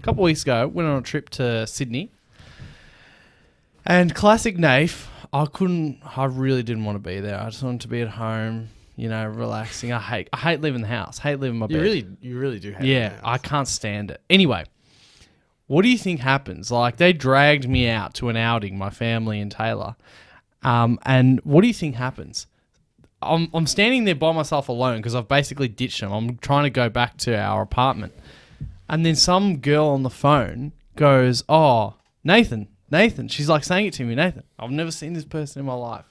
couple weeks ago, went on a trip to Sydney. And classic Nafe, I really didn't want to be there. I just wanted to be at home, relaxing. I hate leaving the house. Hate leaving my bed. You really do hate Yeah, I can't stand it. Anyway, what do you think happens? Like, they dragged me out to an outing, my family and Taylor. And what do you think happens? I'm standing there by myself alone because I've basically ditched them. I'm trying to go back to our apartment. And then some girl on the phone goes, "Oh, Nathan. She's like saying it to me, Nathan. I've never seen this person in my life."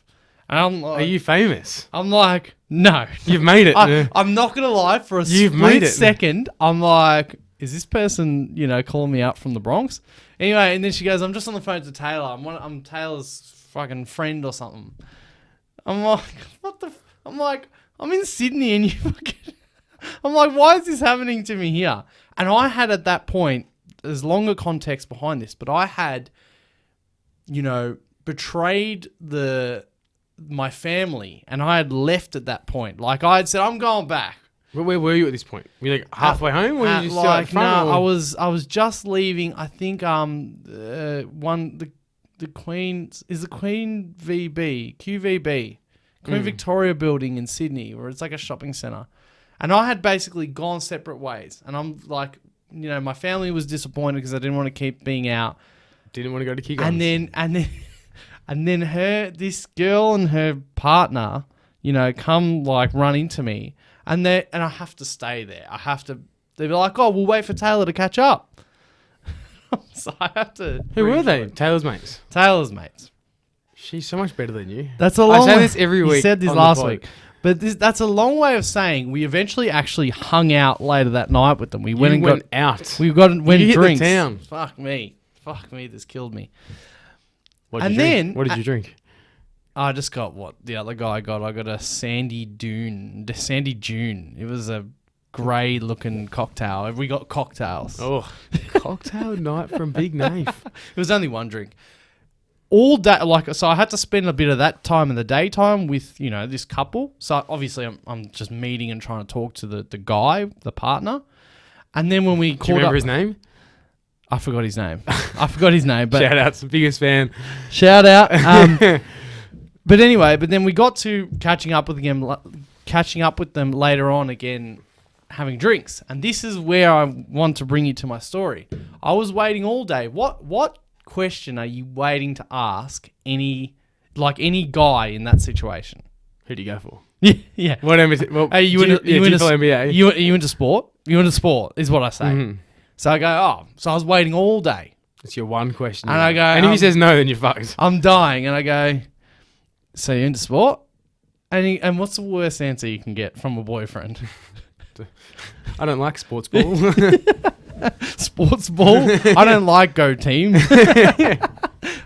And I'm like, are you famous? I'm like, no. You've made it. I'm not going to lie. For a split second, I'm like, is this person, calling me out from the Bronx? Anyway, and then she goes, "I'm just on the phone to Taylor. I'm Taylor's fucking friend or something." I'm like, what the... I'm like, I'm in Sydney and you fucking... I'm like, why is this happening to me here? And I had at that point, there's longer context behind this, but I had, betrayed my family and I had left at that point. Like, I had said, I'm going back. Where were you at this point? Were you like halfway home? Or were you still at front? No, I was just leaving. I think the Queen is the Queen VB, QVB, Queen Victoria building in Sydney, where it's like a shopping centre. And I had basically gone separate ways. And I'm like, my family was disappointed because I didn't want to keep being out. Didn't want to go to Kigons. And then this girl and her partner, come like run into me. And I have to stay there. They'd be like, "Oh, we'll wait for Taylor to catch up." So I have to... Who were they? Taylor's mates? Taylor's mates. She's so much better than you. That's a long I say this every week. You said this last week. But that's a long way of saying we eventually actually hung out later that night with them. We went out. We went drinks. The town. Fuck me, this killed me. What did you drink? I just got what the other guy got. I got a Sandy Dune. It was a grey looking cocktail. We got cocktails. Oh, cocktail night from Big Nafe. It was only one drink. All day, so I had to spend a bit of that time in the daytime with, this couple. So obviously I'm just meeting and trying to talk to the guy, the partner. And then when we called up... Do you remember his name? I forgot his name. But shout out, the biggest fan. Shout out. But then we got to catching up with them later on again, having drinks. And this is where I want to bring you to my story. I was waiting all day. What question are you waiting to ask any guy in that situation? Who do you go for? Yeah. What are you into NBA? You into sport? You into sport is what I say. Mm-hmm. So I go, so I was waiting all day. It's your one question. And I go... And if he says no, then you're fucked. I'm dying. And I go, "So you into sport?" And what's the worst answer you can get from a boyfriend? I don't like sports ball. Sports ball? I don't like go team.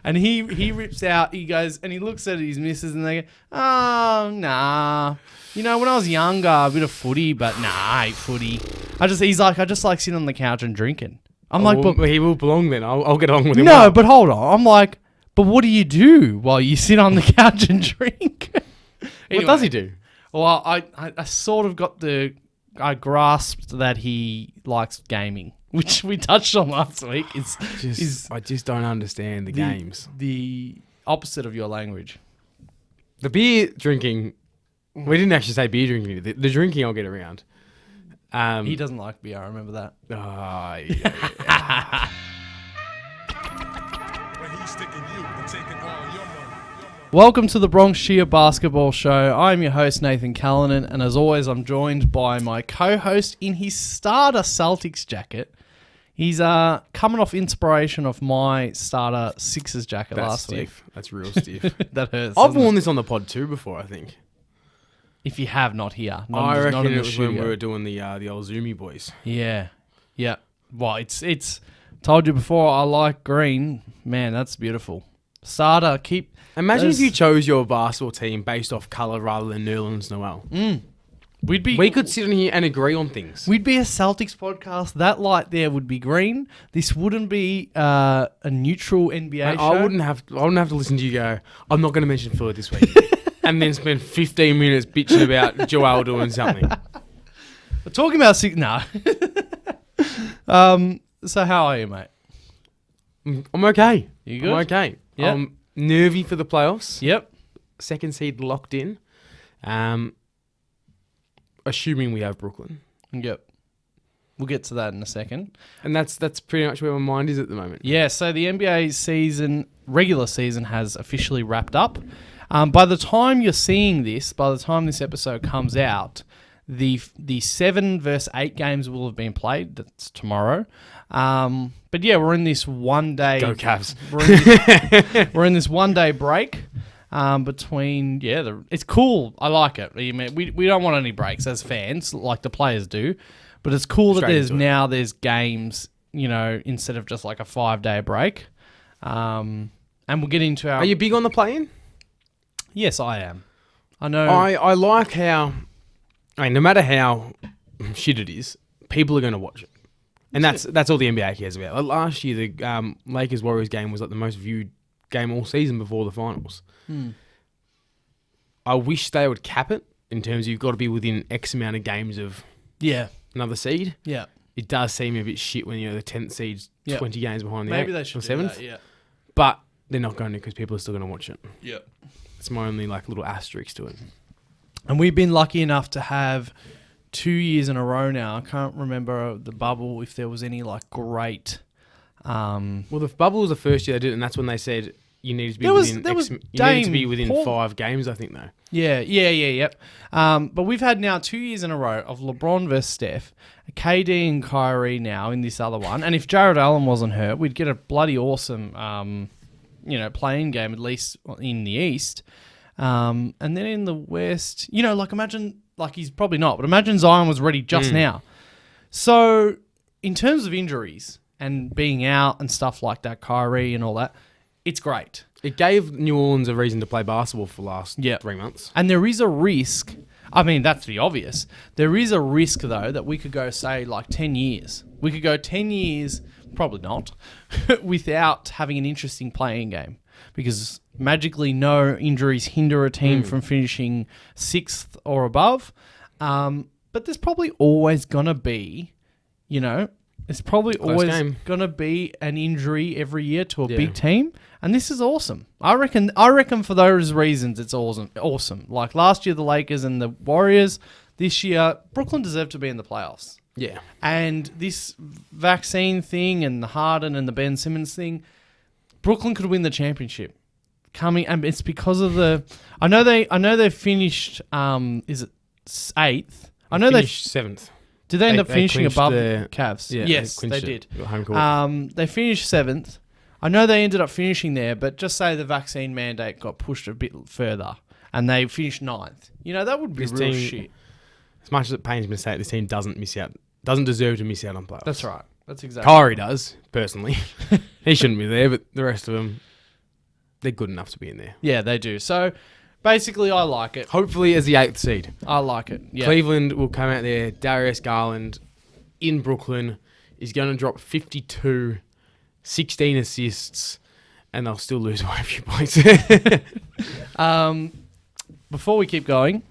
And he rips out, he goes, and he looks at his missus and they go, "Oh, nah. When I was younger, a bit of footy, but nah, I hate footy." He's like, "I just like sitting on the couch and drinking." I'm like, "But he will belong then. I'll get on with him." No, but hold on. I'm like, "But what do you do while you sit on the couch and drink?" What does he do? Well, I sort of I grasped that he likes gaming, which we touched on last week. I just don't understand the games. The opposite of your language. The beer drinking, we didn't actually say beer drinking. The drinking I'll get around. He doesn't like beer, I remember that. Oh, yeah. Welcome to the Bronx Shear Basketball Show. I'm your host, Nathan Callanan, and as always, I'm joined by my co-host in his starter Celtics jacket. He's coming off inspiration of my starter Sixers jacket last week. That's real stiff. That hurts. I've worn this on the pod too before, I think. If you have, not here. I reckon it was when we were doing the old Zoomy boys. Yeah. Well, it's told you before, I like green. Man, that's beautiful. Starter, Imagine if you chose your basketball team based off colour rather than Nerlens Noel. We could sit in here and agree on things. We'd be a Celtics podcast. That light there would be green. This wouldn't be a neutral NBA show. I wouldn't have to listen to you go, "I'm not going to mention Philly this week," and then spend 15 minutes bitching about Joel doing something. We're talking about So how are you, mate? I'm okay. You good? I'm okay. Yep. I'm nervy for the playoffs. Yep. Second seed locked in. Assuming we have Brooklyn. Yep. We'll get to that in a second. And that's pretty much where my mind is at the moment. Yeah, so the NBA regular season has officially wrapped up. By the time you're seeing this, by the time this episode comes out, the 7 versus 8 games will have been played. That's tomorrow. But yeah, we're in this 1 day. Go Cavs. We're in this 1 day break. Between it's cool. I like it. We don't want any breaks as fans, like the players do, but it's cool that there's games, instead of just like a 5 day break. And we'll get into our. Are you big on the play-in? Yes, I am. I know. I like how. No matter how shit it is, people are going to watch it, and that's all the NBA cares about. Like last year, the Lakers Warriors game was like the most viewed game all season before the finals. I wish they would cap it in terms of you've got to be within X amount of games of another seed. Yeah. It does seem a bit shit when the 10th seed's 20 games behind the 8th Maybe they should or 7th. do that, yeah. But they're not going to because people are still going to watch it. Yeah. It's my only little asterisk to it. And we've been lucky enough to have 2 years in a row now. I can't remember the bubble if there was any great. Well, the bubble was the first year they did it, and that's when they said you need to be within 5 games, I think, though. Yep. But we've had now 2 years in a row of LeBron versus Steph, KD and Kyrie now in this other one. And if Jared Allen wasn't hurt, we'd get a bloody awesome, playing game, at least in the East. And then in the West, imagine, he's probably not, but imagine Zion was ready just now. So in terms of injuries and being out and stuff like that, Kyrie and all that, it's great. It gave New Orleans a reason to play basketball for the last 3 months. And there is a risk. I mean, that's the obvious. There is a risk, though, that we could go, say, 10 years. We could go 10 years, probably not, without having an interesting playing game. Because magically no injuries hinder a team from finishing 6th or above. But there's probably always going to be, it's probably always going to be an injury every year to a big team. And this is awesome. I reckon for those reasons, it's awesome. Like last year, the Lakers and the Warriors. This year, Brooklyn deserved to be in the playoffs. Yeah. And this vaccine thing and the Harden and the Ben Simmons thing, Brooklyn could win the championship. And it's because of the. I know they finished. Is it 8th? I know they finished 7th. Did they end up finishing above the Cavs? Yeah, yes, they did. Home court. They finished 7th. I know they ended up finishing there, but just say the vaccine mandate got pushed a bit further and they finished 9th. That would be real shit. As much as it pains me to say it, this team doesn't deserve to miss out on playoffs. That's right. That's exactly Kyrie does, personally. He shouldn't be there, but the rest of them, they're good enough to be in there. Yeah, they do. So, basically, I like it. Hopefully as the 8th seed. I like it. Yeah. Cleveland will come out there. Darius Garland in Brooklyn is going to drop 52, 16 assists, and they'll still lose by a few points. Before we keep going,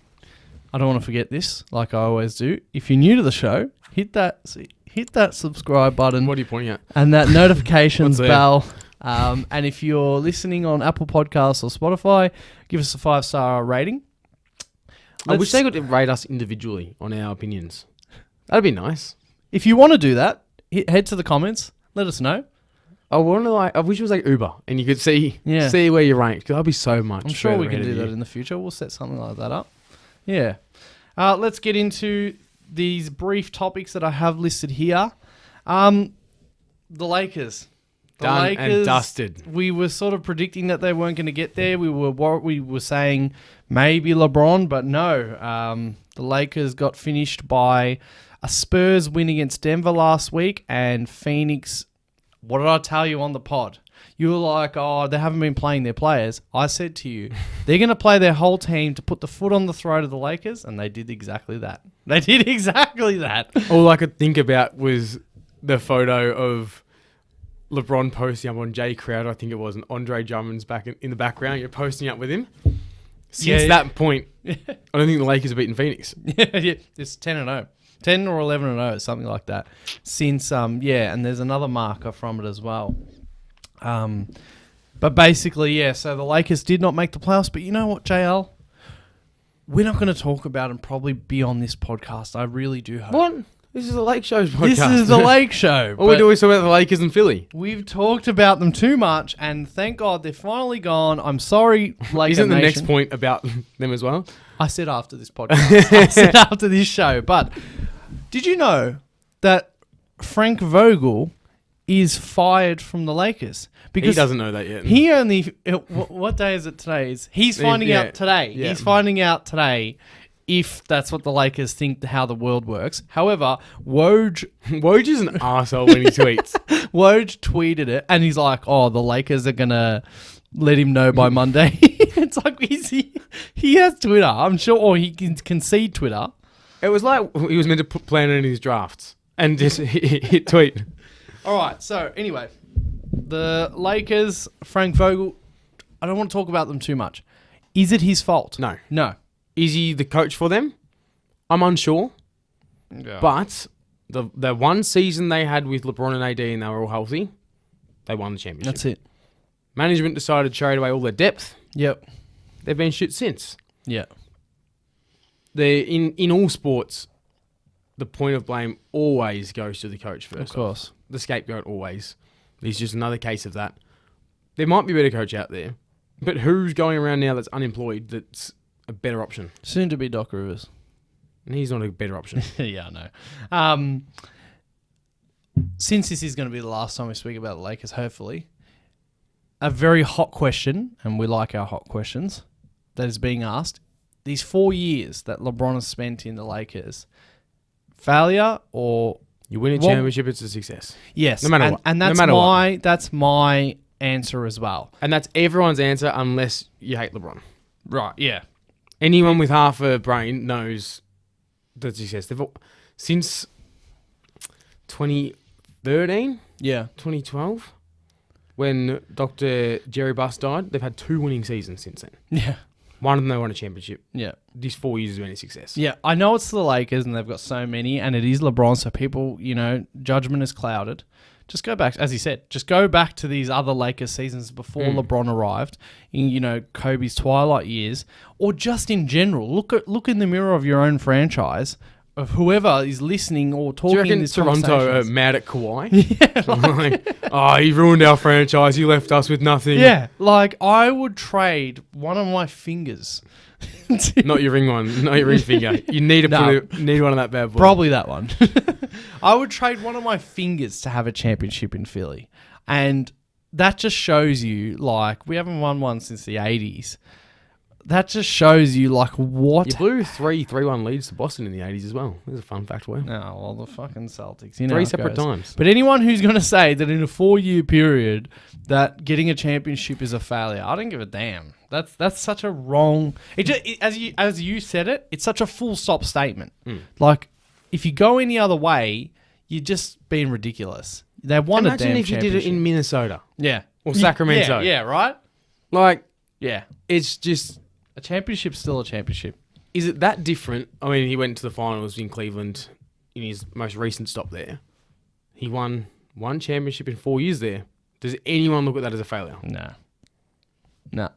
I don't want to forget this, like I always do. If you're new to the show, hit that subscribe button. What are you pointing at? And that notifications bell. And if you're listening on Apple Podcasts or Spotify, give us a 5-star rating. I wish they could rate us individually on our opinions. That'd be nice. If you want to do that, head to the comments. Let us know. I wish it was like Uber and you could see where you rank. That'd be so much. I'm sure we can do that in the future. We'll set something like that up. Yeah. Let's get into these brief topics that I have listed here. The Lakers. Done and dusted. We were sort of predicting that they weren't going to get there. We were saying maybe LeBron, but no. The Lakers got finished by a Spurs win against Denver last week and Phoenix. What did I tell you on the pod? You were like, oh, they haven't been playing their players. I said to you, they're going to play their whole team to put the foot on the throat of the Lakers, and they did exactly that. All I could think about was the photo of LeBron posting up on Jay Crowder, I think it was, and Andre Drummond's back in the background. You're posting up with him. Since that point, I don't think the Lakers have beaten Phoenix. Yeah, it's 10-0. 10 or 11-0, something like that. Since and there's another marker from it as well. But basically, so the Lakers did not make the playoffs. But you know what, JL? We're not going to talk about and probably be on this podcast. I really do hope. What? This is the Lake Show's podcast. This is the Lake Show. All we do is talk about the Lakers and Philly. We've talked about them too much, and thank God they're finally gone. I'm sorry, Laker Isn't the Nation. next point about them as well? I said after this podcast. I said after this show. But did you know that Frank Vogel is fired from the Lakers? Because he doesn't know that yet. He only... What day is it today? He's finding out today. Yeah. He's finding out today if that's what the Lakers think how the world works. However, Woj is an arsehole when he tweets. Woj tweeted it, and he's like, oh, the Lakers are going to let him know by Monday. It's like, he has Twitter, I'm sure, or he can see Twitter. It was like he was meant to plan it in his drafts and just hit tweet. All right, so anyway, the Lakers, Frank Vogel, I don't want to talk about them too much. Is it his fault? No. Is he the coach for them? I'm unsure. Yeah. But the one season they had with LeBron and AD and they were all healthy, they won the championship. That's it. Management decided to trade away all their depth. Yep. They've been shit since. Yeah. In all sports, the point of blame always goes to the coach first. Of course. The scapegoat always. He's just another case of that. There might be a better coach out there, but who's going around now that's unemployed that's a better option? Soon to be Doc Rivers. And he's not a better option. Yeah, I know. Since this is going to be the last time we speak about the Lakers, hopefully, a very hot question, and we like our hot questions, that is being asked. These 4 years that LeBron has spent in the Lakers, failure or... You win a championship, it's a success. Yes. No matter what. And that's my answer as well. And that's everyone's answer unless you hate LeBron. Right, yeah. Anyone with half a brain knows the success. Since 2013? Yeah. 2012? When Dr. Jerry Buss died, they've had 2 winning seasons since then. Yeah. One of them they won a championship. Yeah. These 4 years has been a success. Yeah, I know it's the Lakers and they've got so many, and it is LeBron, so people, judgment is clouded. Just go back, as he said, just go back to these other Lakers seasons before LeBron arrived, in, Kobe's twilight years, or just in general. Look in the mirror of your own franchise, of whoever is listening or talking. Do you reckon in this Toronto are mad at Kawhi? Yeah, he ruined our franchise. He left us with nothing. Yeah, I would trade one of my fingers. Not your ring one, not your ring finger. You need to need one of that bad boy. Probably that one. I would trade one of my fingers to have a championship in Philly, and that just shows you we haven't won one since the 80s. That just shows you what... You blew 3-1 leads to Boston in the 80s as well. There's a fun fact for you. Oh, well, the fucking Celtics. 3 separate times. But anyone who's going to say that in a 4-year period that getting a championship is a failure, I don't give a damn. That's such a wrong... as you said it, it's such a full stop statement. If you go any other way, you're just being ridiculous. They won a damn championship. Imagine if you did it in Minnesota. Yeah. Or Sacramento. Yeah, right? Yeah. It's just... A championship's still a championship. Is it that different? I mean, he went to the finals in Cleveland in his most recent stop there. He won one championship in 4 years there. Does anyone look at that as a failure? No.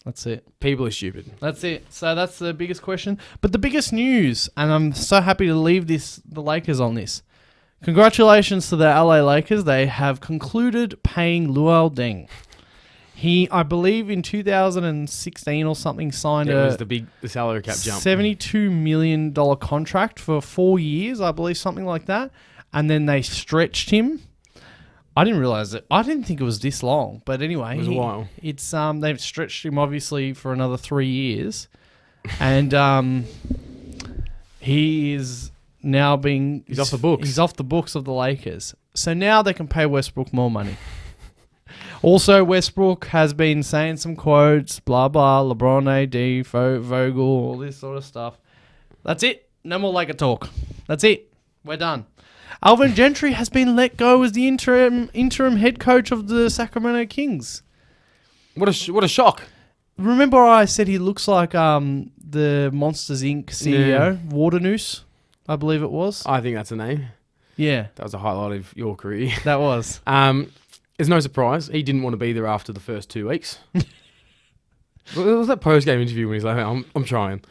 That's it. People are stupid. That's it. So that's the biggest question. But the biggest news, and I'm so happy to leave the Lakers on this. Congratulations to the LA Lakers. They have concluded paying Luol Deng. He, I believe, in 2016 or something, signed the salary cap jump. $72 million contract for 4 years, I believe, something like that. And then they stretched him. I didn't realize it. I didn't think it was this long. But anyway, it was a while. It's they've stretched him obviously for another 3 years, and he is now being he's off the books. He's off the books of the Lakers. So now they can pay Westbrook more money. Also, Westbrook has been saying some quotes, blah, blah, LeBron, AD, Vogel, all this sort of stuff. That's it. No more Laker talk. That's it. We're done. Alvin Gentry has been let go as the interim head coach of the Sacramento Kings. What a shock. Remember I said he looks like the Monsters, Inc. CEO, Waternoose? I believe it was. I think that's the name. Yeah, That was a highlight of your career. that was. It's no surprise he didn't want to be there after the first 2 weeks. What was that post-game interview when he's like, I'm trying.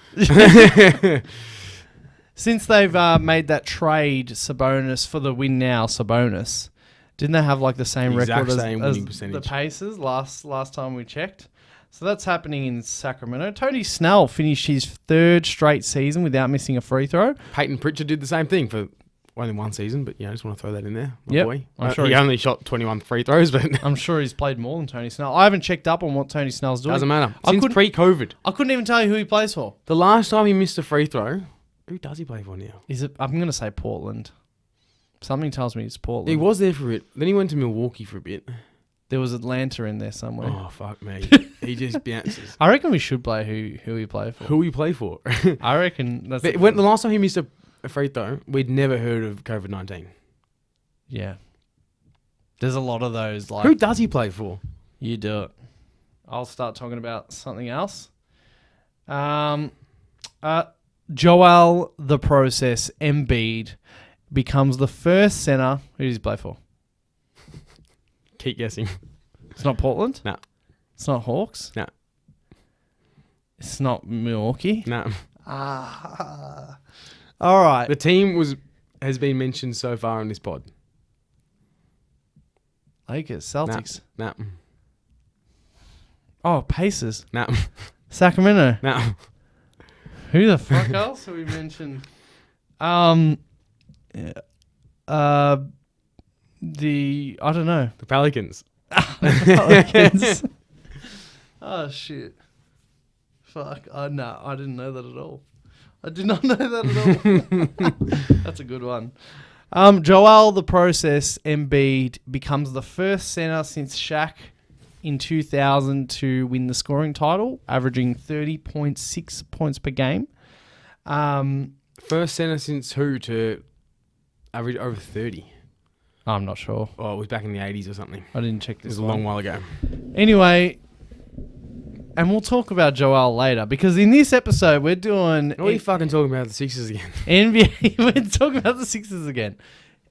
Since they've made that trade, Sabonis, for the win now, Sabonis, didn't they have like the same Exact record same as winning percentage. the Pacers last time we checked? So that's happening in Sacramento. Tony Snell finished his 3rd straight season without missing a free throw. Peyton Pritchard did the same thing for only one season, but I just want to throw that in there. My Yep. boy. I'm sure he he's- only shot 21 free throws, but I'm sure he's played more than Tony Snell. I haven't checked up on what Tony Snell's doing. doesn't matter. I Since couldn't- pre-COVID, I couldn't even tell you who he plays for. the last time he missed a free throw, who does he play for now? Is it? I'm going to say Portland. Something tells me it's Portland. He was there for a bit. Then he went to Milwaukee for a bit. There was Atlanta in there somewhere. Oh, fuck me. He just bounces. I reckon we should play who he played for. Who he play for? I reckon that's the last time he missed a free throw, we'd never heard of COVID-19. yeah. There's a lot of those. Like Who does he play for? you do it. I'll start talking about something else. Joel the Process Embiid becomes the first center. Who does he play for? Keep guessing. It's not Portland. No. It's not Hawks. No. It's not Milwaukee. No. All right. The team has been mentioned so far in this pod. Lakers, Celtics. No. Oh, Pacers. No. Sacramento. No. Who the fuck else have we mentioned? I don't know. The Pelicans. Pelicans. Oh shit. Fuck. No, I didn't know that at all. I did not know that at all. That's a good one. Joel the Process Embiid becomes the first center since Shaq in 2000 to win the scoring title, averaging 30.6 points per game. First center since who to average over 30? I'm not sure. Oh, it was back in the 80s or something. I didn't check It this was a one. long while ago. Anyway, and we'll talk about Joel later because in this episode we're doing What are you fucking talking about the Sixers again? NBA. We're talking about the Sixers again.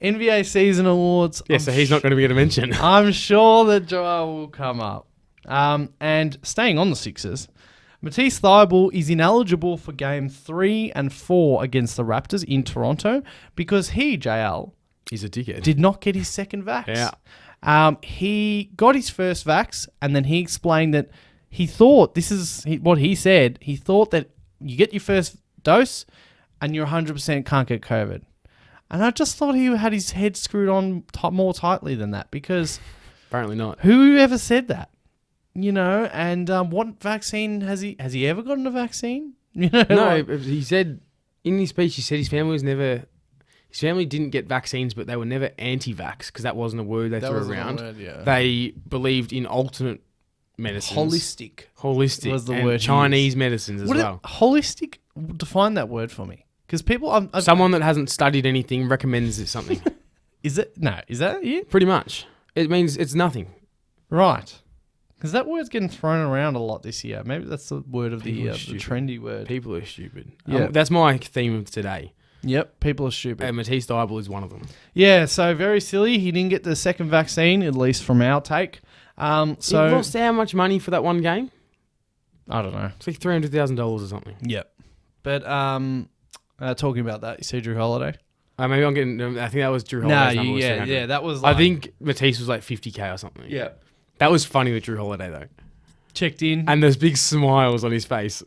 NBA season awards. Yeah, so he's not going to be able to mention. I'm sure that Joel will come up. And staying on the Sixers, Matisse Thybulle is ineligible for Game 3 and 4 against the Raptors in Toronto because he, JL, He's a dickhead. did not get his second vax. Yeah. He got his first vax, and then he explained that he thought, what he said, he thought that you get your first dose and you're 100% can't get COVID. And I just thought he had his head screwed on more tightly than that because Apparently not. whoever said that? You know, and what vaccine has he ever gotten a vaccine? You know, No, he said in his speech, he said his family didn't get vaccines, but they were never anti-vax because that wasn't a word they threw around. They believed in alternate medicines. Holistic was the and word he Chinese medicines as well. Holistic? Define that word for me. Because people... Someone that hasn't studied anything recommends something. Is it? No. Is that it? Pretty much. It means it's nothing. Right. Because that word's getting thrown around a lot this year. Maybe that's the word of the People are stupid. trendy word. People are stupid. Yeah. That's my theme of today. Yep. People are stupid. And Matisse Thybulle is one of them. Yeah. So very silly. He didn't get the second vaccine, at least from our take. He lost how much money for that one game? I don't know. It's like $300,000 or something. Yep. But talking about that, you see Drew Holiday? Maybe I'm getting... I think that was Drew Holiday's number was 300. that was. I think Matisse was like 50K or something. Yeah. That was funny with Drew Holiday though. Checked in. And those big smiles on his face.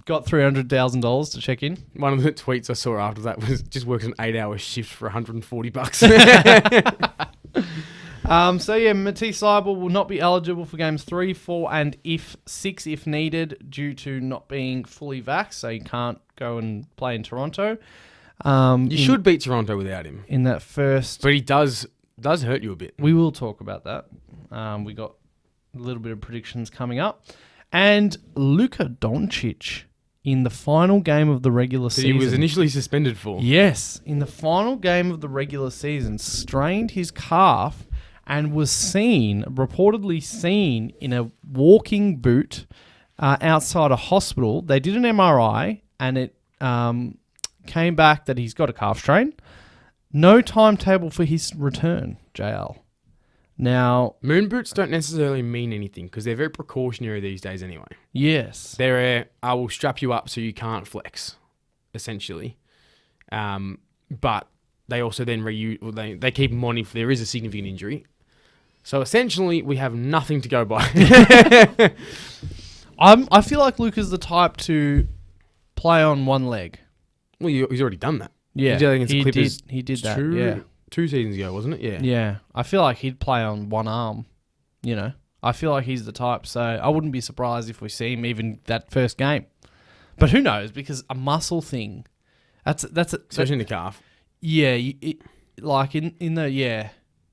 Got $300,000 to check in. One of the tweets I saw after that was just works an 8-hour shift for $140. So yeah, Matisse Thybulle will not be eligible for games 3, 4, and 6 if needed due to not being fully vaxxed, so he can't go and play in Toronto. You should beat Toronto without him. In that first... But he does hurt you a bit. We will talk about that. We got a little bit of predictions coming up. And Luka Doncic in the final game of the regular season. He was initially suspended for. Yes, in the final game of the regular season, strained his calf and was reportedly seen in a walking boot outside a hospital. They did an MRI and it came back that he's got a calf strain. No timetable for his return, JL. Now, Moon boots don't necessarily mean anything because they're very precautionary these days anyway. yes. I will strap you up so you can't flex, essentially. But they also then they keep them on if there is a significant injury. So essentially, we have nothing to go by. I feel like Luka's the type to play on one leg. Well, he's already done that. Yeah, He did against the Clippers he did that. Yeah. 2 seasons ago, wasn't it? Yeah. Yeah, I feel like he'd play on one arm, I feel like he's the type, so I wouldn't be surprised if we see him even that first game. But who knows, because a muscle thing, Especially in the calf. yeah,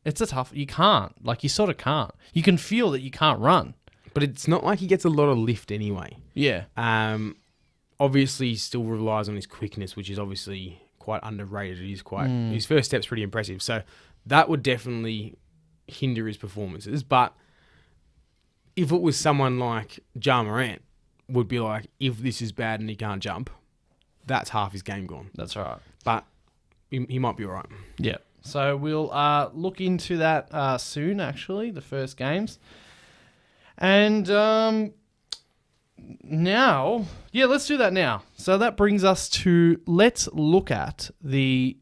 it's a tough, you can't, you sort of can't. You can feel that you can't run. But it's not like he gets a lot of lift anyway. Yeah. Obviously, he still relies on his quickness, which is obviously quite underrated. His first step's pretty impressive. So that would definitely hinder his performances. But if it was someone like Ja Morant, would be like, if this is bad and he can't jump, that's half his game gone. That's right. But he might be all right. Yeah. So we'll look into that soon, actually, the first games. And now, let's do that now. So that brings us to, let's look at we're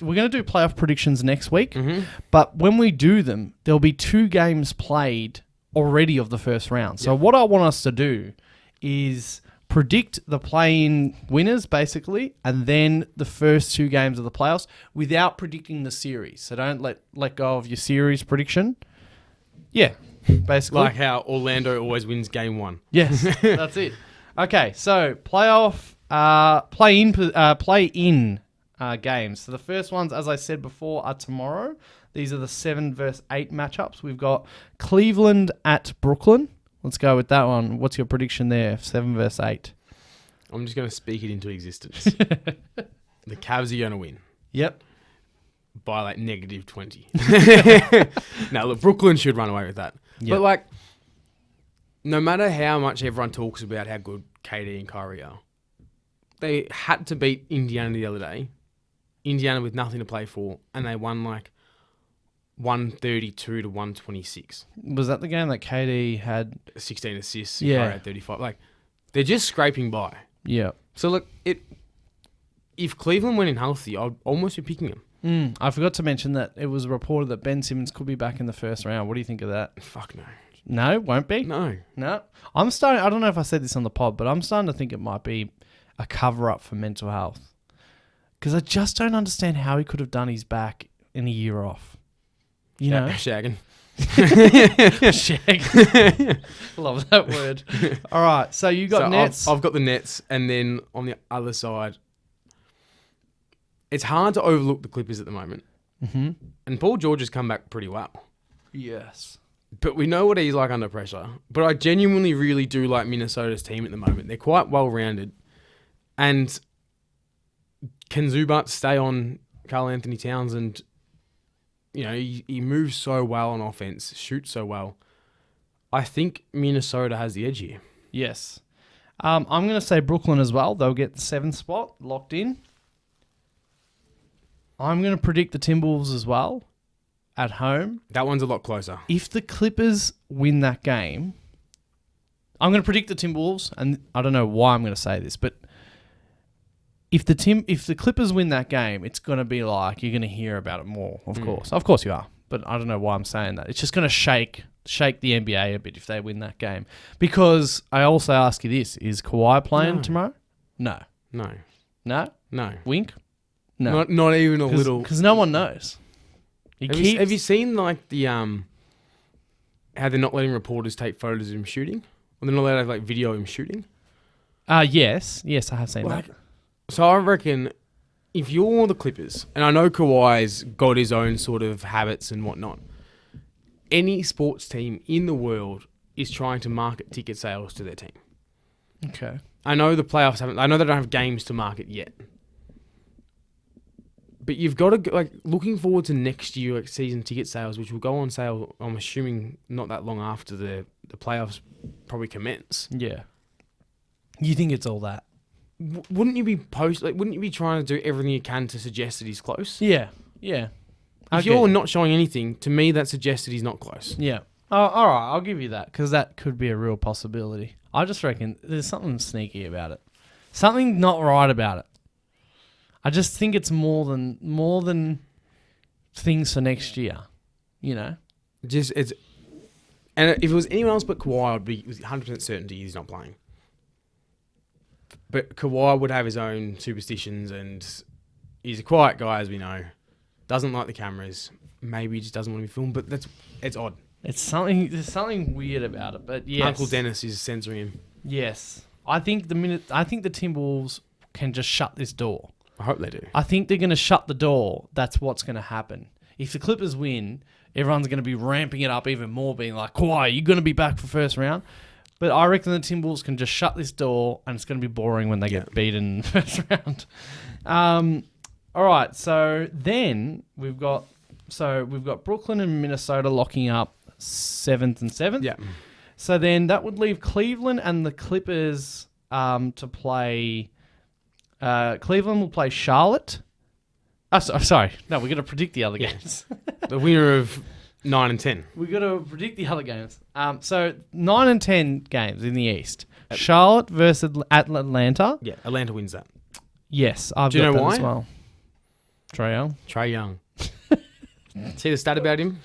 going to do playoff predictions next week. Mm-hmm. But when we do them, there'll be 2 games played already of the first round. So what I want us to do is predict the play-in winners, basically, and then the first 2 games of the playoffs without predicting the series. So don't let go of your series prediction. Yeah, basically. Like how Orlando always wins game 1. Yes, that's it. Okay, so play-in games. So the first ones, as I said before, are tomorrow. These are the 7 versus 8 matchups. We've got Cleveland at Brooklyn. Let's go with that one. What's your prediction there? 7 versus 8. I'm just going to speak it into existence. The Cavs are going to win. Yep. By -20. Now, look, Brooklyn should run away with that. Yep. But no matter how much everyone talks about how good KD and Kyrie are, they had to beat Indiana the other day. Indiana with nothing to play for, and they won 132 to 126. Was that the game that KD had 16 assists? Yeah. Kyrie had 35. They're just scraping by. Yeah. So look, if Cleveland went in healthy, I'd almost be picking them. I forgot to mention that it was reported that Ben Simmons could be back in the first round. What do you think of that? Fuck no. No, won't be? No. I'm starting, I don't know if I said this on the pod, but I'm starting to think it might be a cover-up for mental health. Because I just don't understand how he could have done his back in a year off. You know? Shagging. Shag. Love that word. All right, so you got Nets. I've got the Nets, and then on the other side, it's hard to overlook the Clippers at the moment. Mm-hmm. And Paul George has come back pretty well. Yes. But we know what he's like under pressure. But I genuinely really do like Minnesota's team at the moment. They're quite well-rounded. And can Zubac stay on Karl Anthony Towns? And, he moves so well on offense, shoots so well. I think Minnesota has the edge here. Yes. I'm going to say Brooklyn as well. They'll get the 7th spot locked in. I'm going to predict the Timberwolves as well at home. That one's a lot closer. If the Clippers win that game, I'm going to predict the Timberwolves, and I don't know why I'm going to say this, but if the Clippers win that game, it's going to be like you're going to hear about it more, of course. Of course you are, but I don't know why I'm saying that. It's just going to shake the NBA a bit if they win that game. Because I also ask you this, is Kawhi playing tomorrow? No. No. No? No. Wink? No. Not even a little. Because no one knows. Have you seen the how they're not letting reporters take photos of him shooting? Or they're not allowed to video him shooting? Yes, I have seen that. So I reckon if you're the Clippers, and I know Kawhi's got his own sort of habits and whatnot, any sports team in the world is trying to market ticket sales to their team. Okay. I know the playoffs I know they don't have games to market yet. But you've got to, looking forward to next year, season ticket sales, which will go on sale, I'm assuming, not that long after the playoffs probably commence. Yeah. You think it's all that? wouldn't you be wouldn't you be trying to do everything you can to suggest that he's close? Yeah. If you're not showing anything, to me that suggests that he's not close. Yeah. Oh, all right, I'll give you that because that could be a real possibility. I just reckon there's something sneaky about it. Something not right about it. I just think it's more than things for next year. You know? And if it was anyone else but Kawhi, it was 100% certainty he's not playing. But Kawhi would have his own superstitions, and he's a quiet guy, as we know. Doesn't like the cameras. Maybe he just doesn't want to be filmed, but it's odd. There's something weird about it, but yes. Uncle Dennis is censoring him. Yes. I think the Timberwolves can just shut this door. I hope they do. I think they're going to shut the door. That's what's going to happen. If the Clippers win, everyone's going to be ramping it up even more, being like, Kawhi, you're going to be back for first round. But I reckon the Timberwolves can just shut this door, and it's going to be boring when they get beaten in the first round. All right, so then we've got Brooklyn and Minnesota locking up 7th and 7th. Yeah. So then that would leave Cleveland and the Clippers to play. Cleveland will play Charlotte. Sorry. No, we're going to predict the other games. The winner of 9 and 10. We've got to predict the other games. So 9 and 10 games in the East. Charlotte versus Atlanta. Yeah, Atlanta wins that. Yes, I've Do you got know that why? as well. Trae Young. See the stat about him?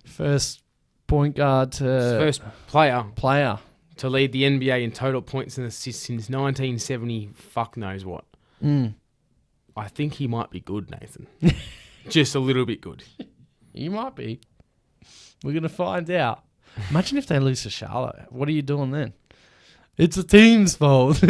First point guard to... First player player to lead the NBA in total points and assists since 1970. Fuck knows what. I think he might be good, Nathan. Just a little bit good. He might be. We're going to find out. Imagine if they lose to Charlotte. What are you doing then? It's a team's fault.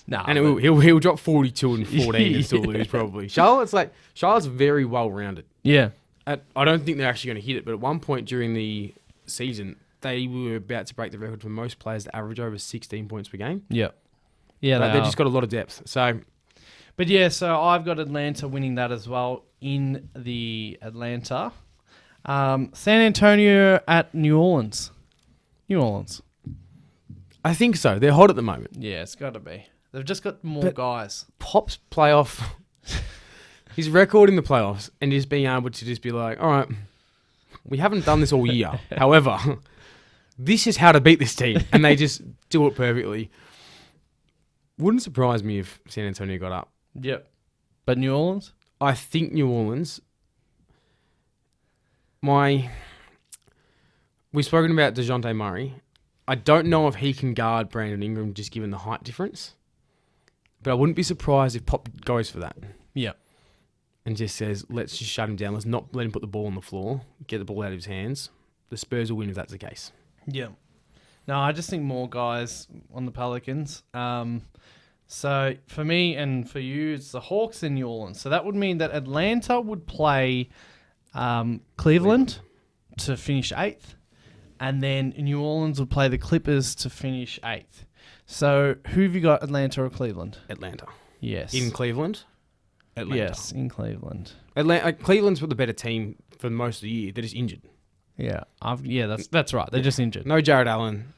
Nah, and he'll drop 42 and 14 and still lose probably. Charlotte's very well rounded. Yeah. I don't think they're actually going to hit it, but at one point during the season, they were about to break the record for most players to average over 16 points per game. Yeah. Yeah, they just got a lot of depth. So I've got Atlanta winning that as well in the Atlanta. San Antonio at New Orleans. I think so. They're hot at the moment. Yeah, it's got to be. They've just got more guys. Pop's playoff, his record in the playoffs, and just being able to just be like, all right, we haven't done this all year. However, this is how to beat this team. And they just do it perfectly. Wouldn't surprise me if San Antonio got up. Yep. But New Orleans? I think New Orleans. We've spoken about DeJounte Murray. I don't know if he can guard Brandon Ingram just given the height difference. But I wouldn't be surprised if Pop goes for that. Yeah. And just says, let's just shut him down. Let's not let him put the ball on the floor. Get the ball out of his hands. The Spurs will win if that's the case. Yeah. No, I just think more guys on the Pelicans. So for me and for you, it's the Hawks and New Orleans. So that would mean that Atlanta would play Cleveland to finish 8th. And then New Orleans would play the Clippers to finish 8th. So who have you got, Atlanta or Cleveland? Atlanta. Yes. In Cleveland? Atlanta. Yes, in Cleveland. Cleveland's the better team for most of the year. They're just injured. Yeah. That's right. They're just injured. No Jared Allen.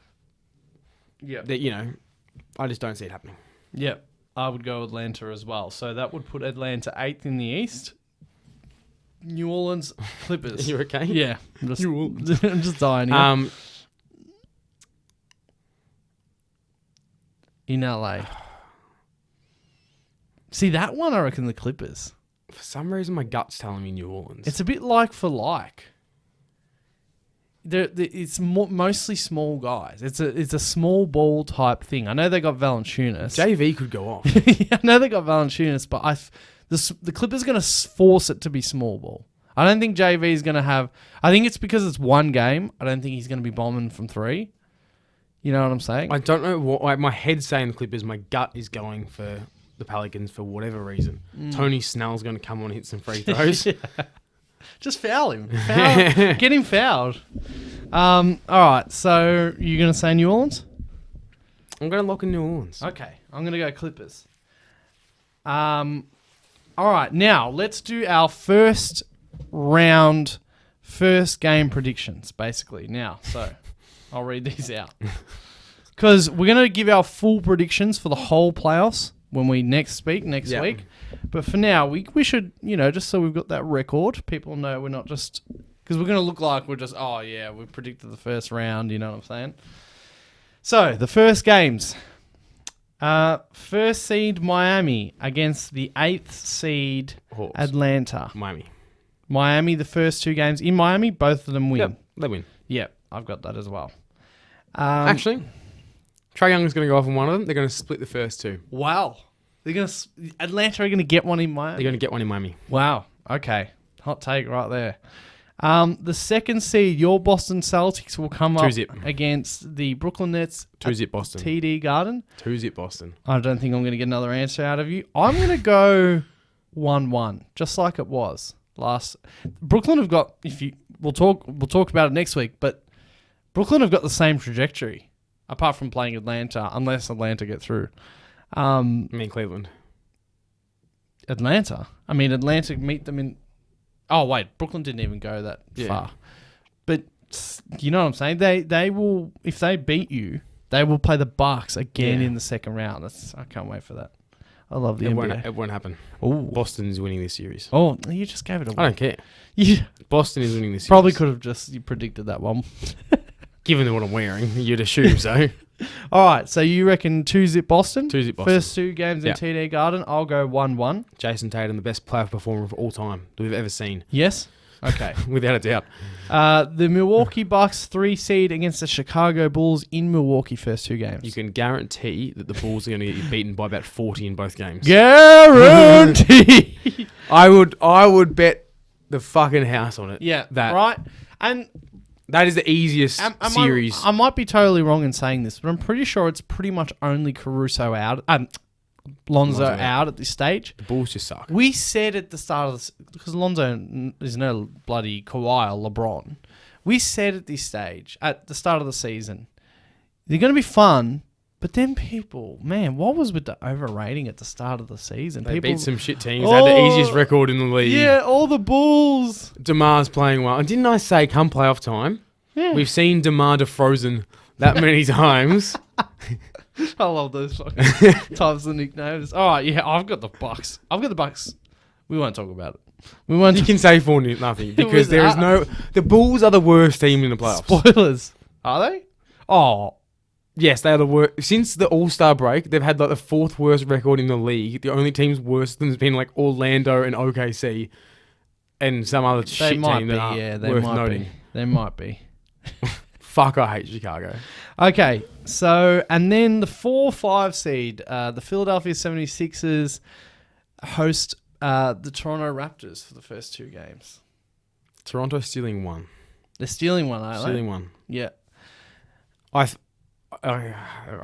Yeah. I just don't see it happening. Yep. I would go Atlanta as well. So that would put Atlanta 8th in the East. New Orleans Clippers. You okay? Yeah. I'm just dying here. In LA. See, that one I reckon the Clippers. For some reason, my gut's telling me New Orleans. It's a bit like for like. It's mostly small guys. It's a small ball type thing. I know they got Valanciunas. JV could go off. Yeah, I know they got Valanciunas, but the Clippers are going to force it to be small ball. I don't think JV is going to have... I think it's because it's one game. I don't think he's going to be bombing from 3. You know what I'm saying? I don't know what... my head's saying the Clippers. My gut is going for the Pelicans for whatever reason. Tony Snell's going to come on and hit some free throws. Yeah. Just foul him. Get him fouled. All right, so you're going to say New Orleans? I'm going to lock in New Orleans. Okay, I'm going to go Clippers. All right, now let's do our first game predictions, basically. Now, so I'll read these out. Because we're going to give our full predictions for the whole playoffs when we next speak next week. But for now, we should, just so we've got that record, people know we're not just... Because we're going to look like we're just, we predicted the first round, you know what I'm saying? So, the first games. First seed Miami against the 8th seed Hawks. Atlanta. Miami, the first 2 games in Miami, both of them win. Yep, they win. Yep, I've got that as well. Actually, Trae Young's going to go off on one of them. They're going to split the first 2. Wow. Atlanta are going to get one in Miami? They're going to get one in Miami. Wow. Okay. Hot take right there. The second seed, your Boston Celtics, will come up against the Brooklyn Nets. 2-zip Boston. TD Garden. 2-zip Boston. I don't think I'm going to get another answer out of you. I'm going to go 1-1, just like it was last. Brooklyn have got, we'll talk about it next week, but Brooklyn have got the same trajectory, apart from playing Atlanta, unless Atlanta get through. Cleveland. Atlanta. Atlanta meet them in... Oh, wait. Brooklyn didn't even go that far. But you know what I'm saying? They will... If they beat you, they will play the Bucks again in the second round. I can't wait for that. I love the NBA. It won't happen. Ooh. Boston's winning this series. Oh, you just gave it away. I don't care. Boston is winning this series. Probably could have just predicted that one. Given what I'm wearing, you'd assume so. All right, so you reckon 2-zip Boston? 2-zip Boston. First 2 games in TD Garden. I'll go 1-1. Jason Tatum, the best playoff performer of all time that we've ever seen. Yes? Okay. Without a doubt. The Milwaukee Bucks 3 seed against the Chicago Bulls in Milwaukee first 2 games. You can guarantee that the Bulls are going to get beaten by about 40 in both games. Guarantee! I would bet the fucking house on it. Yeah, that right? And... that is the easiest series. I might be totally wrong in saying this, but I'm pretty sure it's pretty much only Caruso out, Lonzo out at this stage. The Bulls just suck. We said at the start of this, because Lonzo is no bloody Kawhi or LeBron. We said at this stage, at the start of the season, they're going to be fun, but then people, man, what was with the overrating at the start of the season? They people beat some shit teams. They had the easiest record in the league. Yeah, all the Bulls. DeMar's playing well. And didn't I say come playoff time? Yeah. We've seen DeMar defrozen that many times. I love those fucking types of nicknames. All right, yeah, I've got the Bucks. We won't talk about it. You can say 4-0 because there is no... The Bulls are the worst team in the playoffs. Spoilers. Are they? Oh, yes, they are the worst. Since the All-Star break, they've had like the 4th worst record in the league. The only teams worse than has been like Orlando and OKC and some other shit team that aren't worth noting. They might be. Fuck, I hate Chicago. Okay, so, and then the 4-5 seed, the Philadelphia 76ers host the Toronto Raptors for the first 2 games. Toronto's stealing 1. They're stealing 1, aren't they? Stealing 1. Yeah. I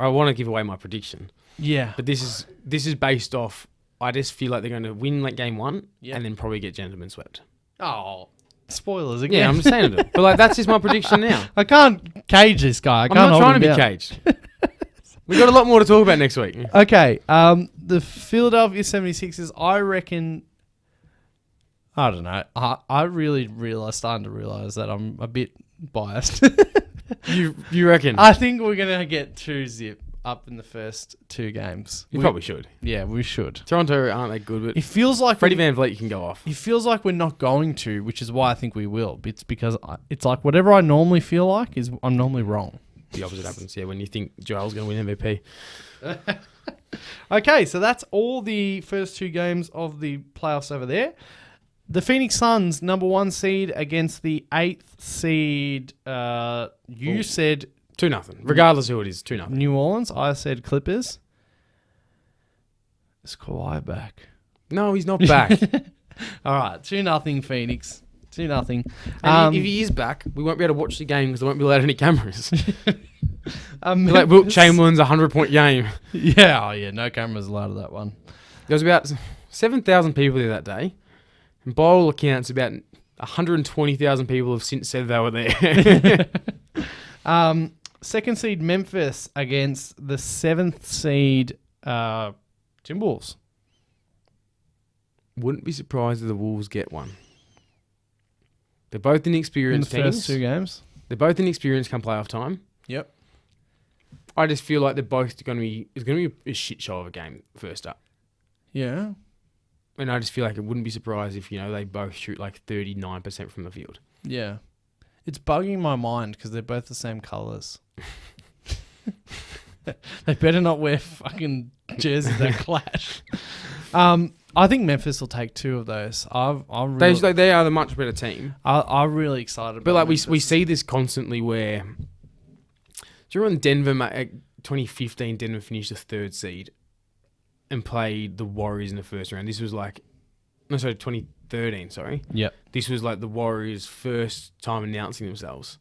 want to give away my prediction. Yeah. But this is based off, I just feel like they're going to win like game 1 and then probably get gentlemen swept. Oh, spoilers again. Yeah, I'm just saying it. But like that's just my prediction now. I can't cage this guy. I'm not trying to be caged. We've got a lot more to talk about next week. Okay. The Philadelphia 76ers, I reckon... I don't know. I really starting to realize that I'm a bit biased. You reckon? I think we're going to get 2-zip up in the first 2 games. We probably should. Yeah, we should. Toronto aren't that good, but it feels like Freddie VanVleet can go off. It feels like we're not going to, which is why I think we will. It's because it's like whatever I normally feel like is I'm normally wrong. The opposite happens, when you think Joel's going to win MVP. Okay, so that's all the first 2 games of the playoffs over there. The Phoenix Suns, number 1 seed against the 8th seed. You said 2-0. Regardless who it is, 2-0. New Orleans. I said Clippers. Is Kawhi back? No, he's not back. All right, 2-0 Phoenix. 2-0. If he is back, we won't be able to watch the game because there won't be allowed any cameras. Like Wilt Chamberlain's 100-point game. Yeah, no cameras allowed at that one. There was about 7,000 people there that day. And by all accounts, about 120,000 people have since said they were there. Second seed Memphis against the 7th seed Timberwolves. Wouldn't be surprised if the Wolves get one. They're both inexperienced teams. First 2 games. They're both inexperienced come playoff time. Yep. I just feel like they're both going to be... It's going to be a shit show of a game, first up. Yeah. And I just feel like it wouldn't be surprised if, they both shoot like 39% from the field. Yeah. It's bugging my mind because they're both the same colours. They better not wear fucking jerseys that clash. I think Memphis will take 2 of those. They are the much better team. I'm really excited. But about like we see this constantly where... Do you remember when Denver, 2015, Denver finished the 3rd seed and played the Warriors in the first round? This was 2013, sorry. Yep. This was like the Warriors' first time announcing themselves.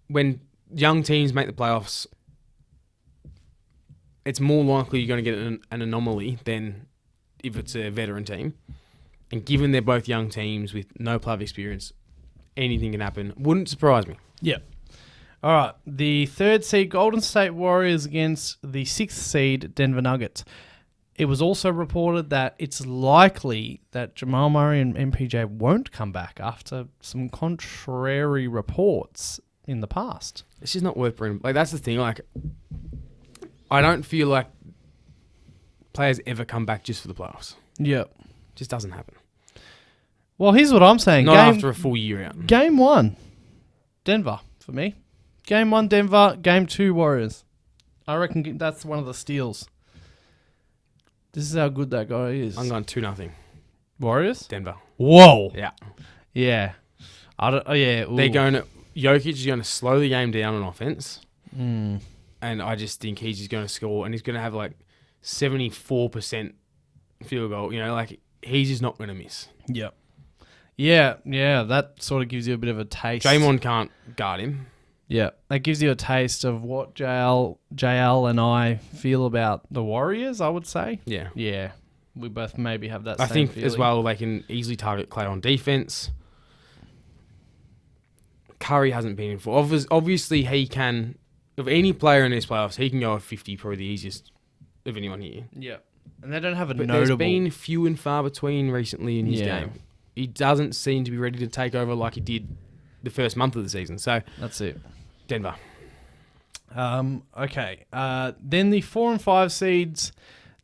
When young teams make the playoffs, it's more likely you're going to get an anomaly than if it's a veteran team. And given they're both young teams with no playoff experience, anything can happen. Wouldn't surprise me. Yep. All right. The 3rd seed Golden State Warriors against the 6th seed Denver Nuggets. It was also reported that it's likely that Jamal Murray and MPJ won't come back after some contrary reports in the past. It's just not worth bringing. Like, that's the thing. Like, I don't feel like players ever come back just for the playoffs. Yep. Just doesn't happen. Well, here's what I'm saying. Not after a full year out. Game 1, Denver for me. Game 1, Denver. Game 2, Warriors. I reckon that's one of the steals. This is how good that guy is. I'm going 2-0. Warriors? Denver. Whoa. Yeah. Yeah. Yeah. Ooh. They're going to... Jokic is going to slow the game down on offense. Mm. And I just think he's just going to score. And he's going to have like 74% field goal. He's just not going to miss. Yep. Yeah. That sort of gives you a bit of a taste. Draymond can't guard him. Yeah, that gives you a taste of what JL and I feel about the Warriors, I would say. Yeah. Yeah, we both maybe have that I same think feeling. as well they can easily target Clay on defense. Curry hasn't been in for... Obviously, he can... Of any player in these playoffs, he can go at 50, probably the easiest of anyone here. Yeah, and they don't have a But notable... there's been few and far between recently in his game. He doesn't seem to be ready to take over like he did the first month of the season. So That's it. Denver. Okay. Then the 4 and 5 seeds,